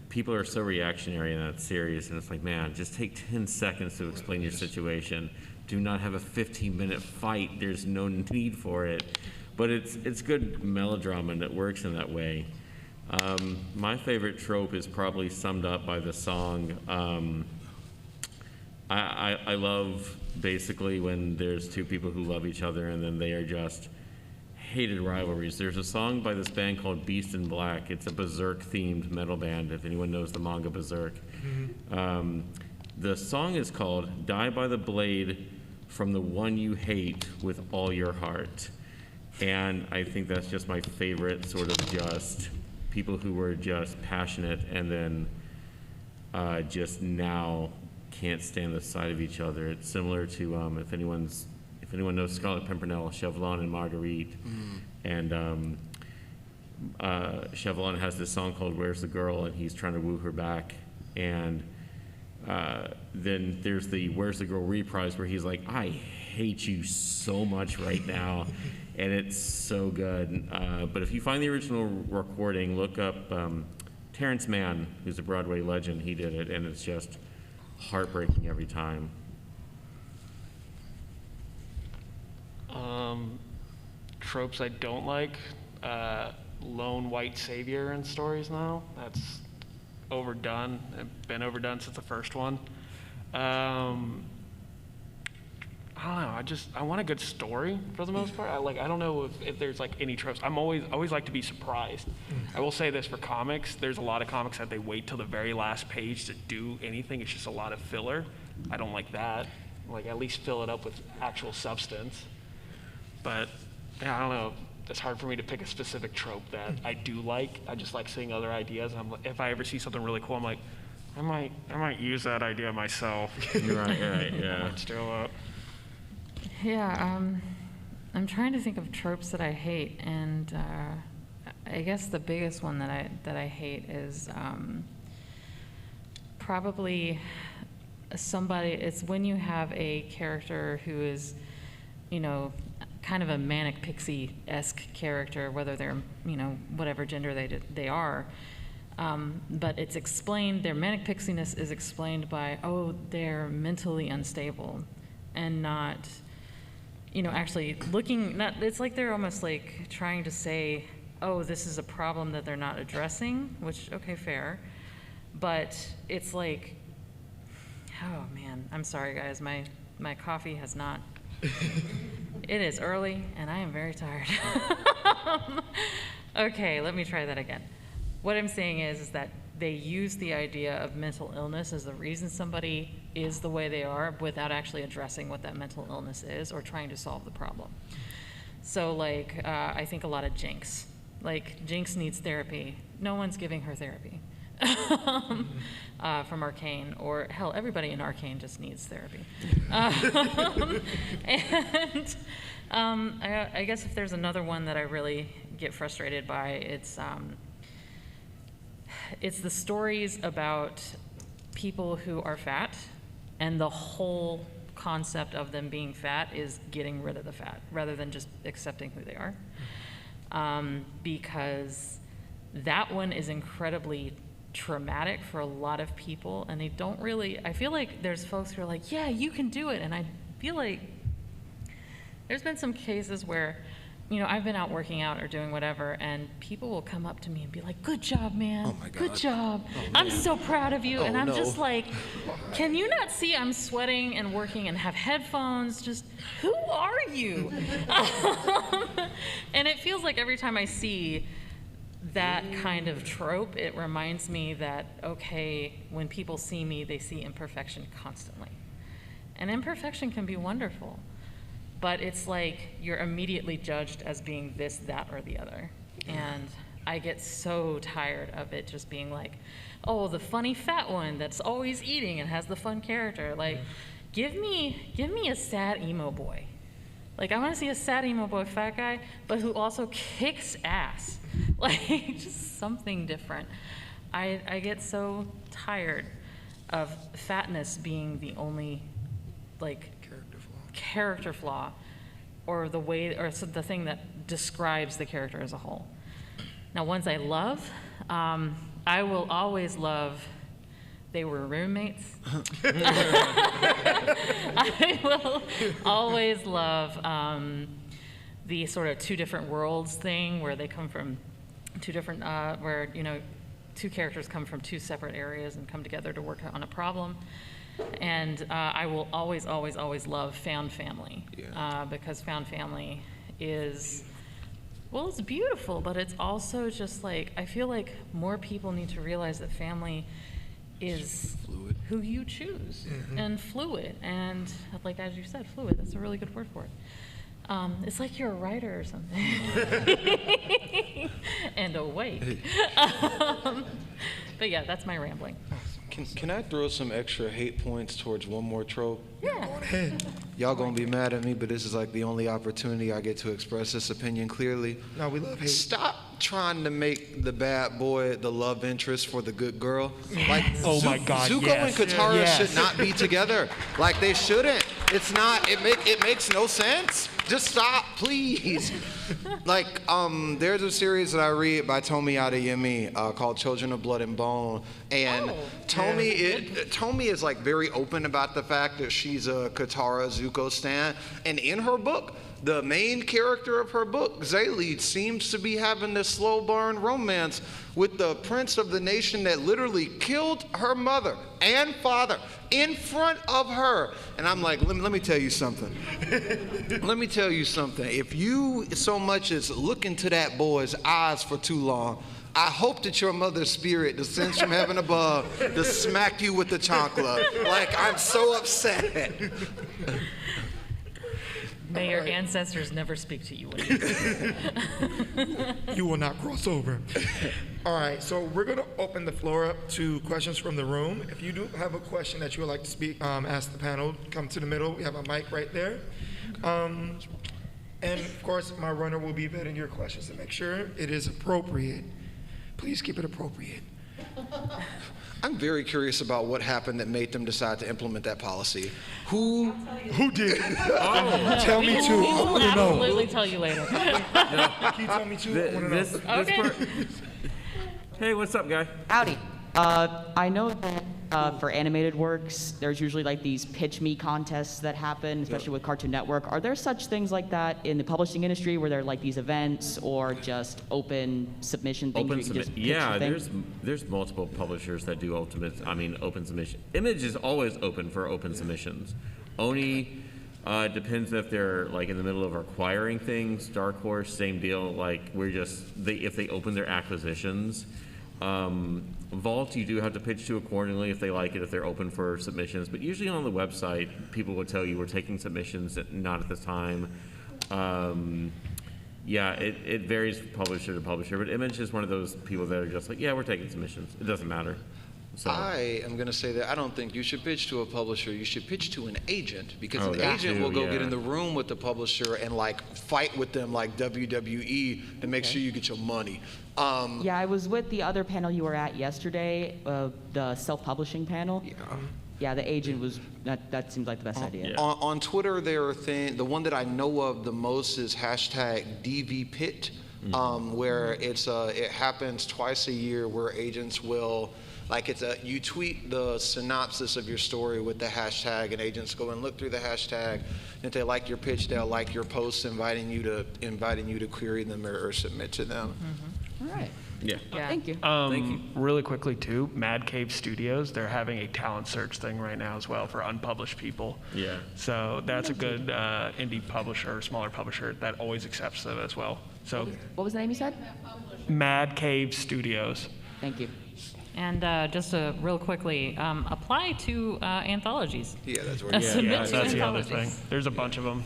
people are so reactionary in that series, and it's like, man, just take 10 seconds to explain your situation. Do not have a 15-minute fight. There's no need for it. But it's good melodrama, and it works in that way. My favorite trope is probably summed up by the song. I love basically when there's two people who love each other and then they are just hated rivalries. There's a song by this band called Beast in Black. It's a Berserk-themed metal band, if anyone knows the manga Berserk. The song is called Die by the Blade from the One You Hate with All Your Heart. And I think that's just my favorite sort of just people who were just passionate and then just now can't stand the sight of each other. It's similar to, if anyone knows Scarlet Pimpernel, Chevron and Marguerite. And Chevron has this song called Where's the Girl, and he's trying to woo her back. And then there's the Where's the Girl reprise where he's like, I hate you so much right now. And it's so good. But if you find the original recording, look up Terrence Mann, who's a Broadway legend. He did it, and it's just heartbreaking every time. Tropes I don't like, lone white savior in stories now. That's overdone. It's been overdone since the first one. I don't know. I want a good story for the most part. I don't know if there's like any tropes. I'm always like to be surprised. I will say this for comics. There's a lot of comics that they wait till the very last page to do anything. It's just a lot of filler. I don't like that. Like, at least fill it up with actual substance. But yeah, I don't know. It's hard for me to pick a specific trope that I do like. I just like seeing other ideas. If I ever see something really cool, I'm like, I might use that idea myself. Right, yeah. Might steal it. Yeah, I'm trying to think of tropes that I hate, and I guess the biggest one that I hate is probably somebody. It's when you have a character who is, you know, kind of a manic pixie-esque character, whether they're, you know, whatever gender they are. But it's explained, their manic pixiness is explained by, oh, they're mentally unstable, and not, you know, actually looking, it's like they're almost like trying to say, oh, this is a problem that they're not addressing, which, okay, fair. But it's like, oh man, I'm sorry guys, my coffee has not, it is early and I am very tired. Okay, let me try that again. What I'm saying is that they use the idea of mental illness as the reason somebody is the way they are without actually addressing what that mental illness is or trying to solve the problem. So like, I think a lot of Jinx. Like, Jinx needs therapy. No one's giving her therapy from Arcane, or hell, everybody in Arcane just needs therapy. And I guess if there's another one that I really get frustrated by, it's the stories about people who are fat, and the whole concept of them being fat is getting rid of the fat rather than just accepting who they are. Because that one is incredibly traumatic for a lot of people, and they don't really, I feel like there's folks who are like, yeah, you can do it, and I feel like there's been some cases where, you know, I've been out working out or doing whatever, and people will come up to me and be like, good job, man. Oh my God. Good job. Oh, I'm man. so proud of you. Oh, and I'm no. just like, can you not see I'm sweating and working and have headphones? Just, who are you? And it feels like every time I see that kind of trope, it reminds me that, okay, when people see me, they see imperfection constantly. And imperfection can be wonderful. But it's like you're immediately judged as being this, that, or the other. And I get so tired of it just being like, oh, the funny fat one that's always eating and has the fun character. Like, give me a sad emo boy. Like, I want to see a sad emo boy fat guy, but who also kicks ass. Like, just something different. I get so tired of fatness being the only, like, character flaw, or the way, or the thing that describes the character as a whole. Now, ones I love, I will always love, they were roommates. I will always love the sort of two different worlds thing, where they come from two different, where, you know, two characters come from two separate areas and come together to work on a problem. And I will always, always, always love found family, because found family is, well, it's beautiful, but it's also just like, I feel like more people need to realize that family is fluid, who you choose, and fluid, and like, as you said, fluid, that's a really good word for it. It's like you're a writer or something. And awake. But yeah, that's my rambling. Can I throw some extra hate points towards one more trope? Yeah. Go ahead. Y'all gonna be mad at me, but this is like the only opportunity I get to express this opinion clearly. No, we love hate. Stop trying to make the bad boy the love interest for the good girl. Like, Oh my God, Zuko yes. and Katara Yes. should not be together. Like, they shouldn't. It's not. It makes no sense. Just stop, please. Like, there's a series that I read by Tomi Adeyemi called Children of Blood and Bone, and Tomi is like very open about the fact that she's a Katara Zuko stan, and in her book, the main character of her book, Zayli, seems to be having this slow burn romance with the prince of the nation that literally killed her mother and father in front of her. And I'm like, let me tell you something. Let me tell you something. If you so much as look into that boy's eyes for too long, I hope that your mother's spirit descends from heaven above to smack you with the chancla. Like, I'm so upset. May your ancestors never speak to you again. You will not cross over. All right, so we're going to open the floor up to questions from the room. If you do have a question that you would like to speak, ask the panel, come to the middle. We have a mic right there. And of course, my runner will be vetting your questions to make sure it is appropriate. Please keep it appropriate. I'm very curious about what happened that made them decide to implement that policy. Who did? Tell me too. I We'll want to know. absolutely tell you later. Can you tell me too? I want to know. Okay. Hey, what's up, guy? Howdy. I know that for animated works, there's usually like these pitch me contests that happen, especially with Cartoon Network. Are there such things like that in the publishing industry where there are like these events or just open submission things where you can just pitch Yeah, the thing? there's multiple publishers that do open submission. Image is always open for open submissions. Oni depends if they're like in the middle of acquiring things. Dark Horse, same deal. Like if they open their acquisitions. Vault, you do have to pitch to accordingly if they like it, if they're open for submissions. But usually on the website, people will tell you we're taking submissions, not at this time. Yeah, it varies from publisher to publisher, but Image is one of those people that are just like, yeah, we're taking submissions. It doesn't matter. So. I am going to say that I don't think you should pitch to a publisher. You should pitch to an agent, because an that agent too, will go yeah. get in the room with the publisher and like fight with them like WWE to make sure you get your money. Yeah, I was with the other panel you were at yesterday, the self-publishing panel. Yeah, the agent was, that seems like the best idea. Yeah. On Twitter, the one that I know of the most is hashtag DVPit, where it happens twice a year where agents will, like you tweet the synopsis of your story with the hashtag, and agents go and look through the hashtag, and if they like your pitch, they'll like your post inviting you to query them or submit to them. All right. Yeah. Yeah. Thank you. Thank you. Really quickly too, Mad Cave Studios, they're having a talent search thing right now as well for unpublished people. Yeah. So that's a good indie publisher, smaller publisher that always accepts them as well. So What was the name you said? Mad Cave Studios. Thank you. And just real quickly, apply to anthologies. Yeah, that's where. Submit to That's the other thing. anthologies. There's a bunch of them.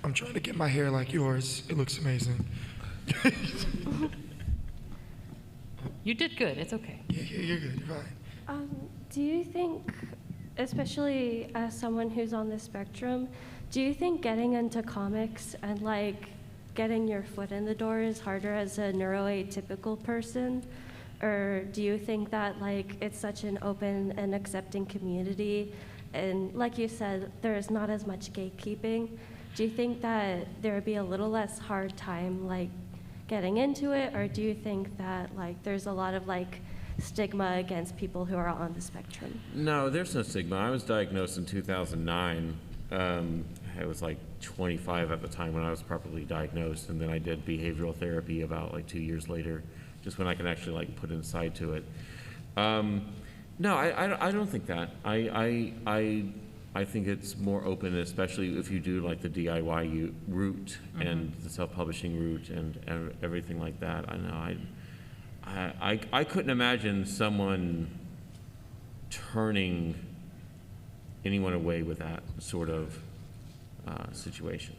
I'm trying to get my hair like yours. It looks amazing. You did good. It's okay. Yeah, you're good. You're fine. Do you think, especially as someone who's on the spectrum, do you think getting into comics and like getting your foot in the door is harder as a neuroatypical person? Or do you think that like it's such an open and accepting community, and like you said, there's not as much gatekeeping? Do you think that there would be a little less hard time like getting into it, or do you think that like there's a lot of like stigma against people who are on the spectrum? No, there's no stigma. I was diagnosed in 2009. I was like 25 at the time when I was properly diagnosed, and then I did behavioral therapy about like 2 years later, just when I can actually like put inside to it. No, I don't think that. I think it's more open, especially if you do like the DIY route and the self-publishing route and everything like that. I know I couldn't imagine someone turning anyone away with that sort of situation.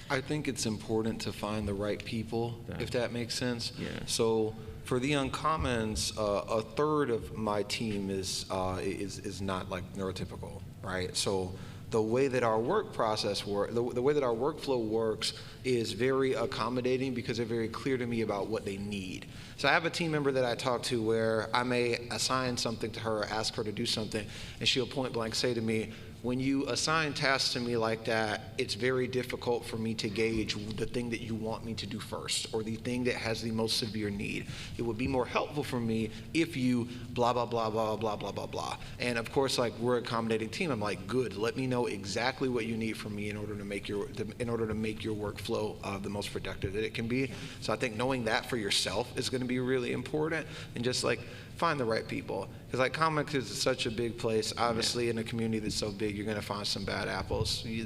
I think it's important to find the right people, if that makes sense. Yeah. So for the Uncommons, a third of my team is not like neurotypical, right? So the way that our work process works, the way that our workflow works is very accommodating, because they're very clear to me about what they need. So I have a team member that I talk to where I may assign something to her or ask her to do something, and she'll point blank say to me, when you assign tasks to me like that, it's very difficult for me to gauge the thing that you want me to do first, or the thing that has the most severe need. It would be more helpful for me if you blah, blah, blah, blah, blah, blah, blah, blah. And of course, like, we're an accommodating team. I'm like, good, let me know exactly what you need from me in order to make your workflow the most productive that it can be. So I think knowing that for yourself is gonna be really important, and just like, find the right people. Because like comics is such a big place. Obviously, in a community that's so big, you're gonna find some bad apples. You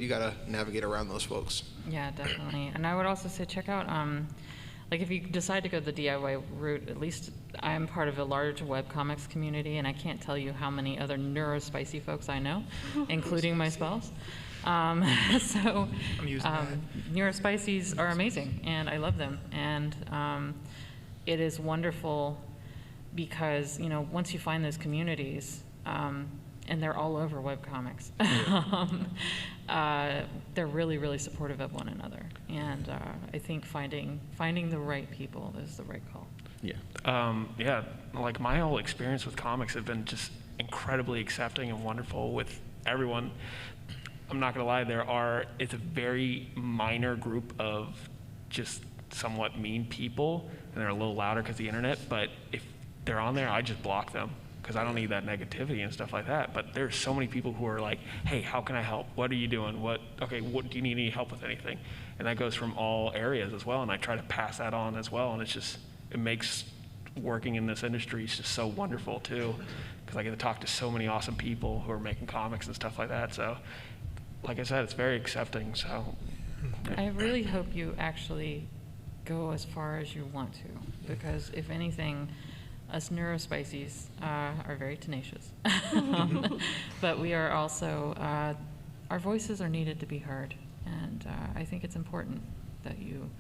gotta navigate around those folks. Yeah, definitely. And I would also say check out, like if you decide to go the DIY route, at least I'm part of a large webcomics community, and I can't tell you how many other neurospicy folks I know, including my spouse. So I'm using that. Neurospices are amazing, and I love them. And it is wonderful because, you know, once you find those communities, and they're all over webcomics, they're really, really supportive of one another. And I think finding the right people is the right call. Yeah. Yeah, like my whole experience with comics have been just incredibly accepting and wonderful with everyone. I'm not gonna lie, it's a very minor group of just somewhat mean people, and they're a little louder because of the internet, but if they're on there, I just block them because I don't need that negativity and stuff like that. But there's so many people who are like, hey, how can I help? What are you doing? What do you need any help with anything? And that goes from all areas as well, and I try to pass that on as well, and it makes working in this industry is just so wonderful too, because I get to talk to so many awesome people who are making comics and stuff like that. So, like I said, it's very accepting. So, I really hope you actually go as far as you want to, because if anything, us neurospices are very tenacious. But we are also, our voices are needed to be heard. And I think it's important that you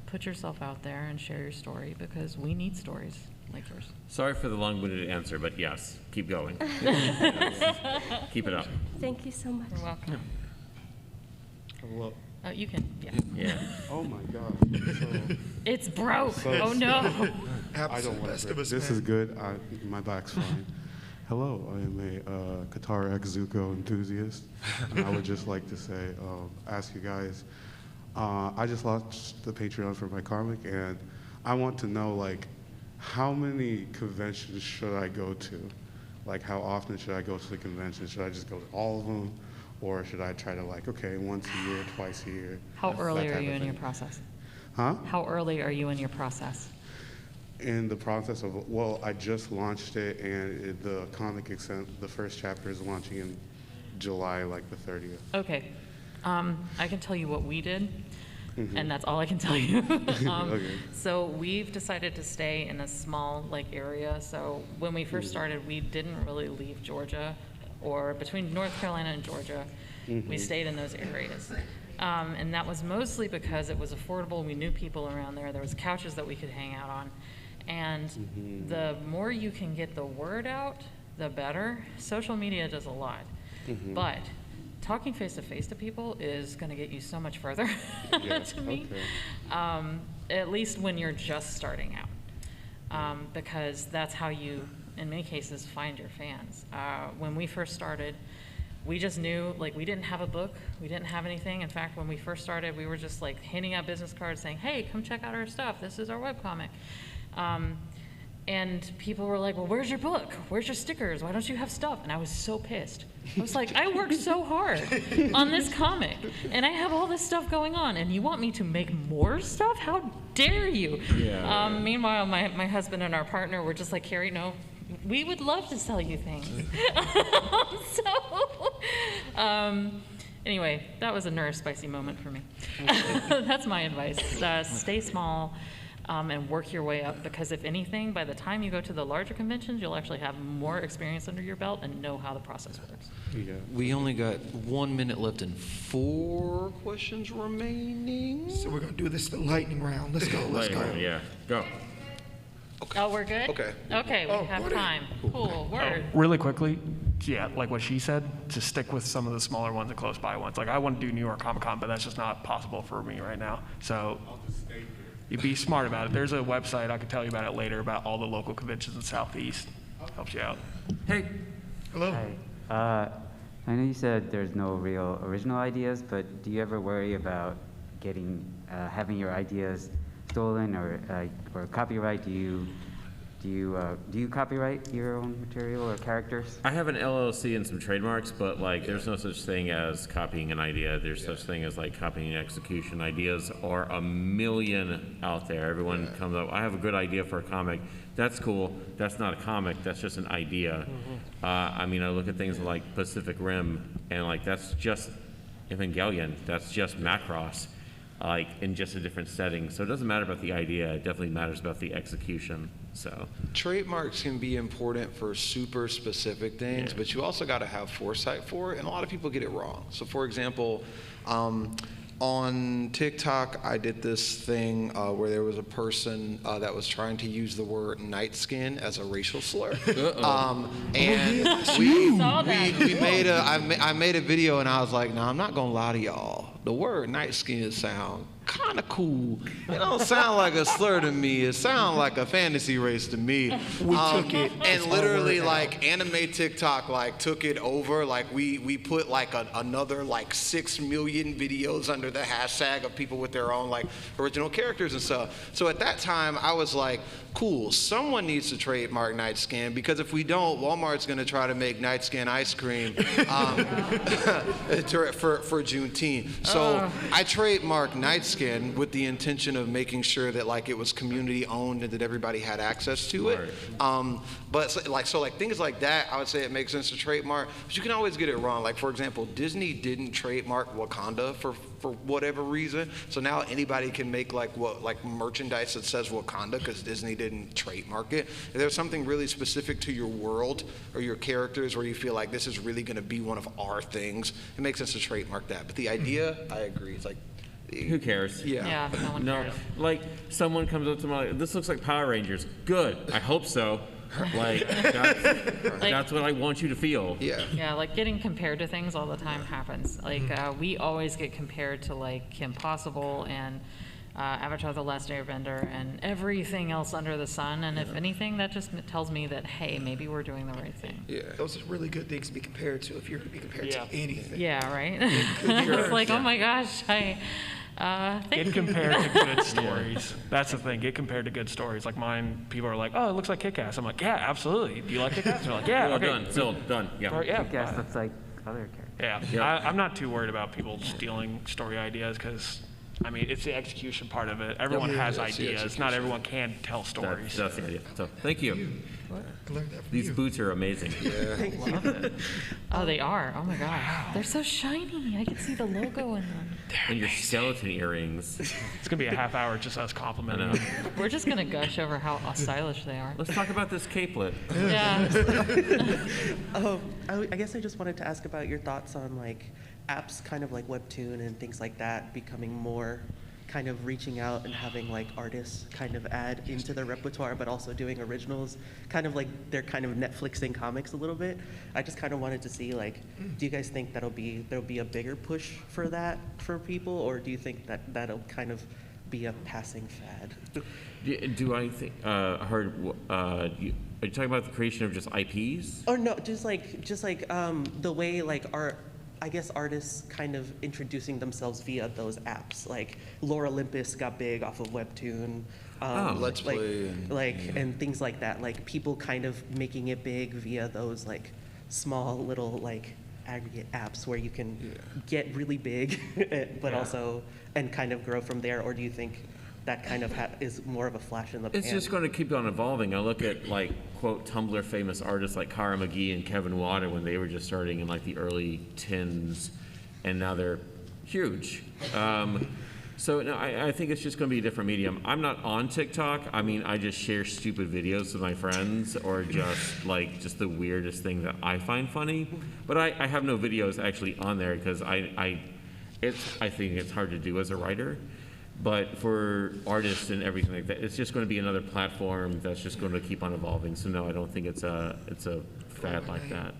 put yourself out there and share your story, because we need stories like yours. Sorry for the long-winded answer, but yes, keep going. Keep it up. Thank you so much. You're welcome. Hello. You can, yeah. Yeah. Oh my God. So, It's broke. Oh no. I Happens to don't the want best to. of us, This man. is good. My back's fine. Hello, I am a Qatar X Zuko enthusiast, and I would just like to say, ask you guys. I just launched the Patreon for my comic, and I want to know, like, how many conventions should I go to? Like, how often should I go to the convention? Should I just go to all of them? Or should I try to, like, okay, once a year, twice a year? How early that are type you of in your thing. process? Huh? How early are you in your process? In the process of, well, I just launched it, and the comic the first chapter is launching in July, like the 30th. Okay. I can tell you what we did, Mhm. and that's all I can tell you. Okay. So we've decided to stay in a small area. So when we first started, we didn't really leave Georgia, or between North Carolina and Georgia. We stayed in those areas. And that was mostly because it was affordable. We knew people around there. There was couches that we could hang out on. And the more you can get the word out, the better. Social media does a lot. But talking face to face to people is going to get you so much further, to me. Okay. At least when you're just starting out. Because that's how you, in many cases, find your fans. When we first started, we just knew, like, we didn't have a book, we didn't have anything. In fact, when we first started, we were just like handing out business cards saying, hey, come check out our stuff, this is our webcomic. And people were like, well, where's your book? Where's your stickers? Why don't you have stuff? And I was so pissed. I was like, I worked so hard on this comic, and I have all this stuff going on, and you want me to make more stuff? How dare you? Yeah. Meanwhile, my husband and our partner were just like, Carrie, no, we would love to sell you things. Anyway, that was a neurospicy moment for me. That's my advice. Stay small. And work your way up, because if anything, by the time you go to the larger conventions, you'll actually have more experience under your belt and know how the process works. Yeah. We only got 1 minute left and 4 questions remaining. So we're gonna do this the lightning round. Let's go. Let's go. Yeah, go. Oh, we're good? Okay. Okay, we have what time. Cool, word. really quickly, yeah, like what she said, just stick with some of the smaller ones and close by ones. Like I want to do New York Comic Con, but that's just not possible for me right now. So you be smart about it. There's a website, I can tell you about it later, about all the local conventions in Southeast. Helps you out. Hey. Hello. Hi. I know you said there's no real original ideas, but do you ever worry about having your ideas stolen or copyright? Do you copyright your own material or characters? I have an LLC and some trademarks, but like there's no such thing as copying an idea. There's such thing as like copying execution. Ideas are a million out there. Everyone comes up, I have a good idea for a comic. That's cool. That's not a comic. That's just an idea. I mean, I look at things like Pacific Rim, and like that's just Evangelion. That's just Macross. like in just a different setting. So it doesn't matter about the idea, it definitely matters about the execution. So Trademarks can be important for super specific things, Yeah. but you also got to have foresight for it, and a lot of people get it wrong. So for example, on TikTok, I did this thing where there was a person that was trying to use the word night skin as a racial slur. And I made a video, and I was like, nah, I'm not gonna lie to y'all. The word night skin sound kind of cool. It don't sound like a slur to me. It sounds like a fantasy race to me. We took it. And literally, like, anime TikTok, like, took it over. Like, we put, like, another, like, 6 million videos under the hashtag of people with their own, like, original characters and stuff. So at that time, I was like, cool, someone needs to trademark night skin, because if we don't, Walmart's going to try to make night skin ice cream for Juneteenth. So I trademarked night skin with the intention of making sure that, like, it was community owned and that everybody had access to it. But so things like that, I would say it makes sense to trademark, but you can always get it wrong. Like, for example, Disney didn't trademark Wakanda for whatever reason. So now anybody can make like merchandise that says Wakanda because Disney didn't trademark it. If there's something really specific to your world or your characters where you feel like this is really going to be one of our things, it makes sense to trademark that. But the idea, I agree. It's like, who cares? Yeah, no one cares. Like someone comes up to me, like, this looks like Power Rangers. Good, I hope so. Like, that's what I want you to feel. Yeah, like getting compared to things all the time happens. Like we always get compared to like Kim Possible and Avatar: The Last Airbender and everything else under the sun. And if anything, that just tells me that, hey, maybe we're doing the right thing. Yeah, those are really good things to be compared to if you're going to be compared to anything. Yeah, right? It's like, oh my gosh, Get compared to good stories. That's the thing. Get compared to good stories. Like mine, people are like, "Oh, it looks like Kick-Ass." I'm like, "Yeah, absolutely. Do you like Kick-Ass?" They're like, "Yeah, Well, okay, done, filled, done, yeah." Or, yeah, Kick-Ass looks like other characters. yeah. I'm not too worried about people stealing story ideas because, I mean, it's the execution part of it. Everyone has ideas. Not everyone can tell stories. That's the idea. So, thank you. I learned that from These you. boots are amazing. Love it. Oh, they are. Oh my gosh. They're so shiny. I can see the logo in them. And your skeleton earrings. It's gonna be a half hour just us complimenting them. We're just gonna gush over how stylish they are. Let's talk about this capelet. Yeah. I guess I just wanted to ask about your thoughts on like apps kind of like Webtoon and things like that becoming more kind of reaching out and having like artists kind of add into their repertoire, but also doing originals, kind of like they're kind of Netflixing comics a little bit. I just kind of wanted to see like, do you guys think there'll be a bigger push for that for people, or do you think that that'll kind of be a passing fad? Do I think, are you talking about the creation of just IPs? Or no, just like the way like I guess artists kind of introducing themselves via those apps. Like Lore Olympus got big off of Webtoon. Let's Play and things like that. Like people kind of making it big via those like small little like aggregate apps where you can get really big, but also and kind of grow from there. Or do you think that kind of is more of a flash in the pan? It's just going to keep on evolving. I look at like quote Tumblr famous artists like Kara McGee and Kevin Water when they were just starting in like the early 10s, and now they're huge. So no, I think it's just going to be a different medium. I'm not on TikTok. I mean, I just share stupid videos with my friends or just the weirdest thing that I find funny. But I have no videos actually on there because I think it's hard to do as a writer. But for artists and everything like that, it's just going to be another platform that's just going to keep on evolving. So no, I don't think it's a fad like that.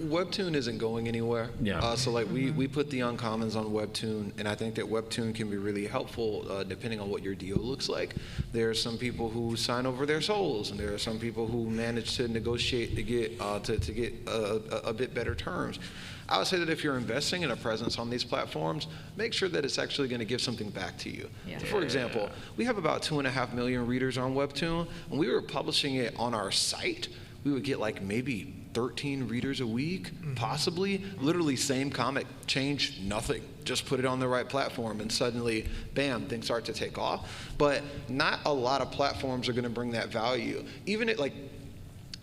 Webtoon isn't going anywhere. Yeah. So like we put the uncommons on Webtoon, and I think that Webtoon can be really helpful depending on what your deal looks like. There are some people who sign over their souls, and there are some people who manage to negotiate to get a bit better terms. I would say that if you're investing in a presence on these platforms, make sure that it's actually going to give something back to you. Yeah. So for example, we have about 2.5 million readers on Webtoon. When we were publishing it on our site, we would get like maybe 13 readers a week, possibly. Literally same comic, changed nothing. Just put it on the right platform and suddenly, bam, things start to take off. But not a lot of platforms are going to bring that value. Even at like,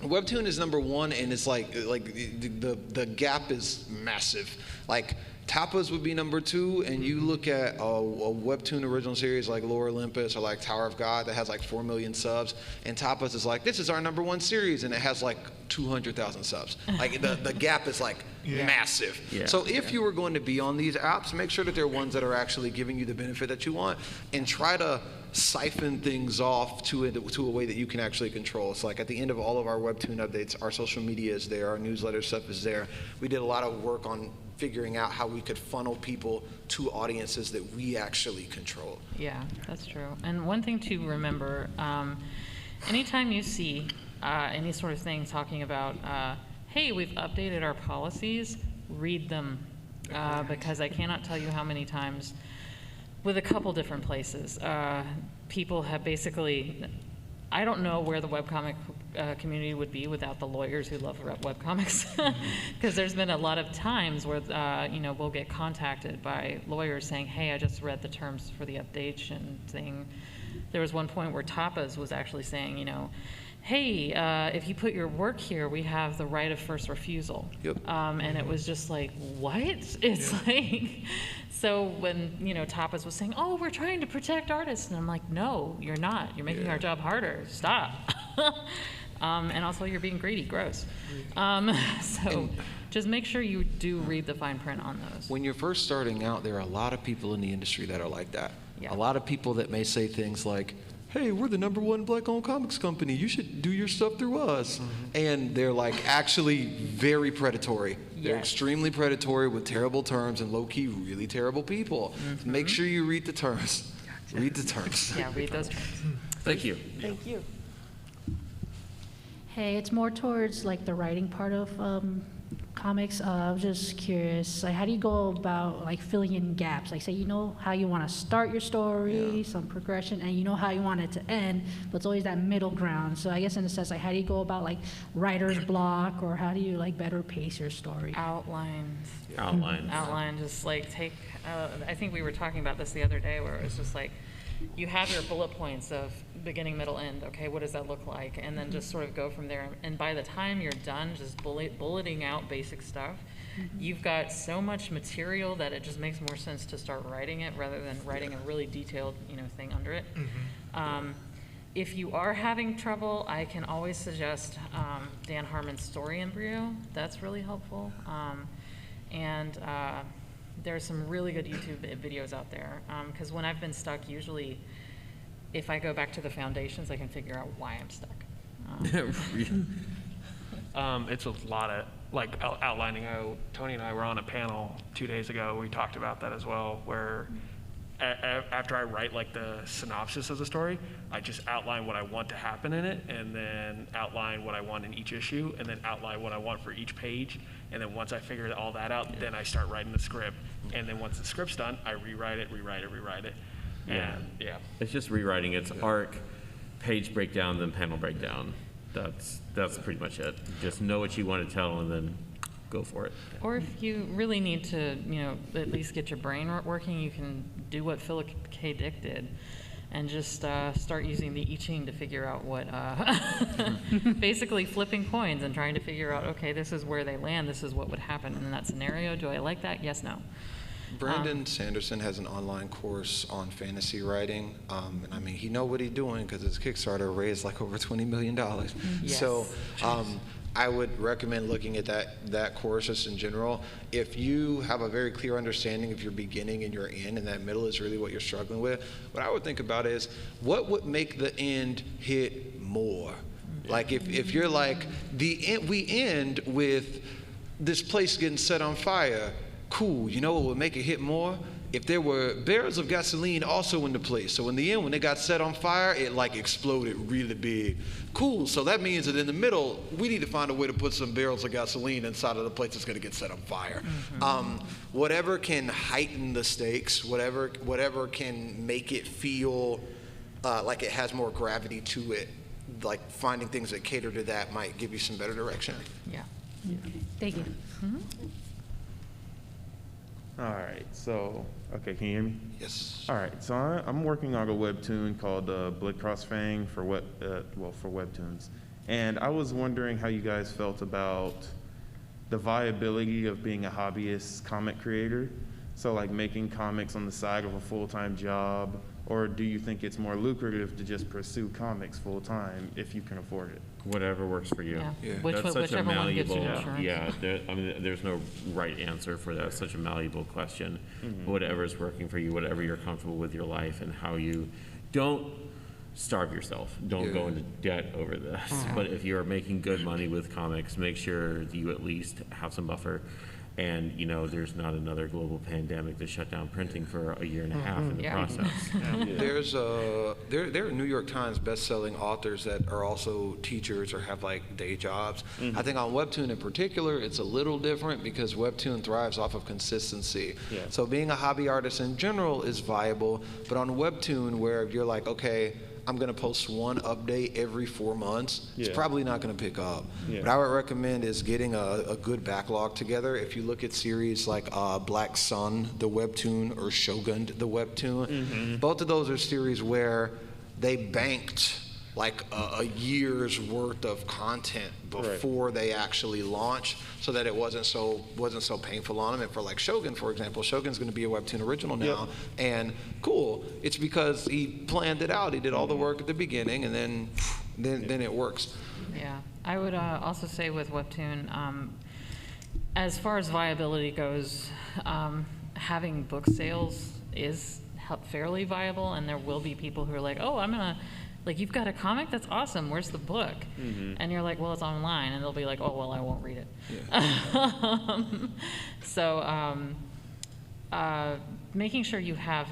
Webtoon is #1, and it's like the gap is massive. Like Tapas would be number 2, and you look at a webtoon original series like Lore Olympus or like Tower of God that has like 4 million subs, and Tapas is like, this is our number 1 series, and it has like 200,000 subs. Like the gap is like massive. Yeah. So if you were going to be on these apps, make sure that they're ones that are actually giving you the benefit that you want, and try to siphon things off to a way that you can actually control. It's like at the end of all of our webtoon updates, our social media is there, our newsletter stuff is there. We did a lot of work on figuring out how we could funnel people to audiences that we actually control. Yeah, that's true. And one thing to remember, anytime you see any sort of thing talking about, hey, we've updated our policies, read them, because I cannot tell you how many times with a couple different places, people have basically, I don't know where the webcomic community would be without the lawyers who love webcomics, because there's been a lot of times where we'll get contacted by lawyers saying, hey, I just read the terms for the updation thing. There was one point where Tapas was actually saying, hey, if you put your work here, we have the right of first refusal. Yep. And it was just like, what? It's like, so when, Tapas was saying, oh, we're trying to protect artists. And I'm like, no, you're not. You're making our job harder. Stop. And also you're being greedy. Gross. So just make sure you do read the fine print on those. When you're first starting out, there are a lot of people in the industry that are like that. Yeah. A lot of people that may say things like, hey, we're the #1 Black-owned comics company. You should do your stuff through us. And they're like actually very predatory. They're extremely predatory with terrible terms and low-key really terrible people. Make sure you read the terms. Read the terms. Yeah, read those terms. Thank you. Thank you. Hey, it's more towards like the writing part of comics. I was just curious, like, how do you go about like filling in gaps? Like, say you know how you want to start your story, some progression, and you know how you want it to end, but it's always that middle ground. So I guess in a sense, like, how do you go about like writer's block, or how do you like better pace your story? Outlines. Outline. Just like take, I think we were talking about this the other day, where it was just like, you have your bullet points of beginning, middle, end. Okay, what does that look like? And then just sort of go from there. And by the time you're done just bulleting out basic stuff, you've got so much material that it just makes more sense to start writing it rather than writing a really detailed, thing under it. If you are having trouble, I can always suggest Dan Harmon's Story Embryo. That's really helpful. There's some really good YouTube videos out there, because when I've been stuck, usually if I go back to the foundations, I can figure out why I'm stuck. It's a lot of like outlining. Tony and I were on a panel 2 days ago. We talked about that as well, where after I write like the synopsis of the story, I just outline what I want to happen in it, and then outline what I want in each issue, and then outline what I want for each page. And then once I figure all that out, then I start writing the script. And then once the script's done, I rewrite it. And It's just rewriting. It's arc, page breakdown, then panel breakdown. That's pretty much it. Just know what you want to tell and then go for it. Or if you really need to, at least get your brain working, you can do what Philip K. Dick did and just start using the I Ching to figure out what, basically flipping coins and trying to figure out, okay, this is where they land, this is what would happen in that scenario. Do I like that? Yes, no. Brandon Sanderson has an online course on fantasy writing, and I mean, he know what he's doing because his Kickstarter raised like over $20 million. Yes. So I would recommend looking at that course just in general. If you have a very clear understanding of your beginning and your end, and that middle is really what you're struggling with, what I would think about is what would make the end hit more? Like if you're like, we end with this place getting set on fire, cool, you know what would make it hit more? If there were barrels of gasoline also in the place. So in the end, when they got set on fire, it like exploded really big. Cool, so that means that in the middle, we need to find a way to put some barrels of gasoline inside of the place that's gonna get set on fire. Whatever can heighten the stakes, whatever can make it feel like it has more gravity to it, like finding things that cater to that might give you some better direction. Yeah. Thank you. All right, so, okay, can you hear me? Yes. All right, so I'm working on a webtoon called Blood Cross Fang for webtoons. And I was wondering how you guys felt about the viability of being a hobbyist comic creator. So like making comics on the side of a full-time job, or do you think it's more lucrative to just pursue comics full-time if you can afford it? Whatever works for you. Yeah. That's such a Whichever one gives you malleable, insurance. I mean, there's no right answer for that. It's such a malleable question. Whatever's working for you, whatever you're comfortable with your life, and how you don't starve yourself. Don't go into debt over this. But if you're making good money with comics, make sure that you at least have some buffer. And there's not another global pandemic that shut down printing for a year and a half in the process. There are New York Times best-selling authors that are also teachers or have like day jobs. I think on Webtoon in particular, it's a little different because Webtoon thrives off of consistency. So being a hobby artist in general is viable, but on Webtoon, where you're like, okay, I'm going to post one update every 4 months, it's probably not going to pick up. What I would recommend is getting a good backlog together. If you look at series like Black Sun, the Webtoon, or Shogun, the Webtoon, both of those are series where they banked like a year's worth of content before they actually launched, so that it wasn't so painful on them. And for like Shogun, for example, Shogun's going to be a Webtoon original now, and cool. It's because he planned it out. He did all the work at the beginning, and then it works. Yeah, I would also say with Webtoon, as far as viability goes, having book sales is fairly viable, and there will be people who are like, oh, I'm gonna. Like, you've got a comic? That's awesome. Where's the book? And you're like, well, it's online. And they'll be like, oh, well, I won't read it. Making sure you have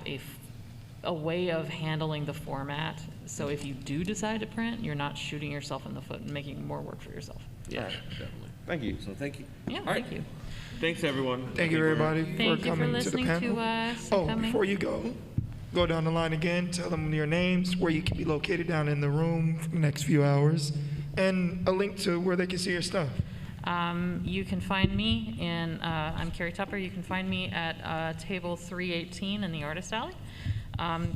a way of handling the format. So if you do decide to print, you're not shooting yourself in the foot and making more work for yourself. Yeah, definitely. Thank you. So thank you. Yeah, Thank you. Thanks, everyone. Thank you, everybody, Thank for you for coming to the listening panel. to us. and coming. Before you go down the line again, tell them your names, where you can be located down in the room for the next few hours, and a link to where they can see your stuff. You can find me I'm Carrie Tupper. You can find me at table 318 in the Artist Alley.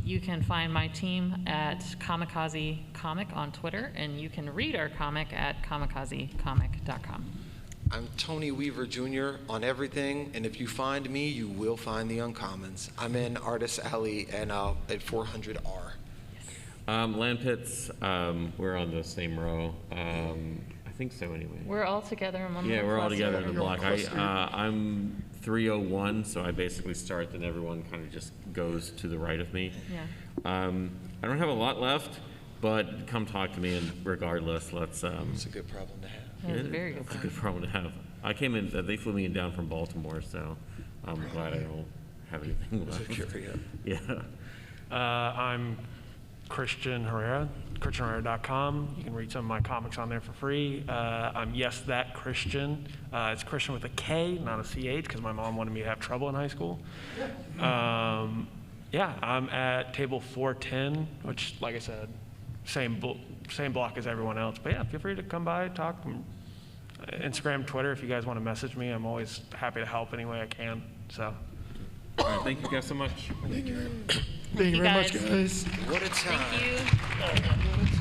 You can find my team at Kamikaze Comic on Twitter, and you can read our comic at kamikazecomic.com. I'm Tony Weaver Jr. on everything, and if you find me, you will find the Uncommons. I'm in Artist Alley and at 400R. Land Pits, we're on the same row. I think so anyway. We're all together in one Yeah, we're all together in the block. cluster. I'm 301, so I basically start, then everyone kind of just goes to the right of me. Yeah. I don't have a lot left, but come talk to me, and regardless, let's... It's a good problem to have. That's a very good It's a good problem to have. I came in, they flew me in down from Baltimore, so I'm glad I don't have anything left. Yeah. I'm Christian Herrera, christianherrera.com. You can read some of my comics on there for free. I'm Yes That Christian. It's Christian with a K, not a CH, because my mom wanted me to have trouble in high school. I'm at table 410, which, like I said, same block as everyone else. But yeah, feel free to come by, talk. Instagram, Twitter, if you guys want to message me, I'm always happy to help any way I can. So. All right, thank you guys so much. Thank you very much, guys. What a time. Thank you.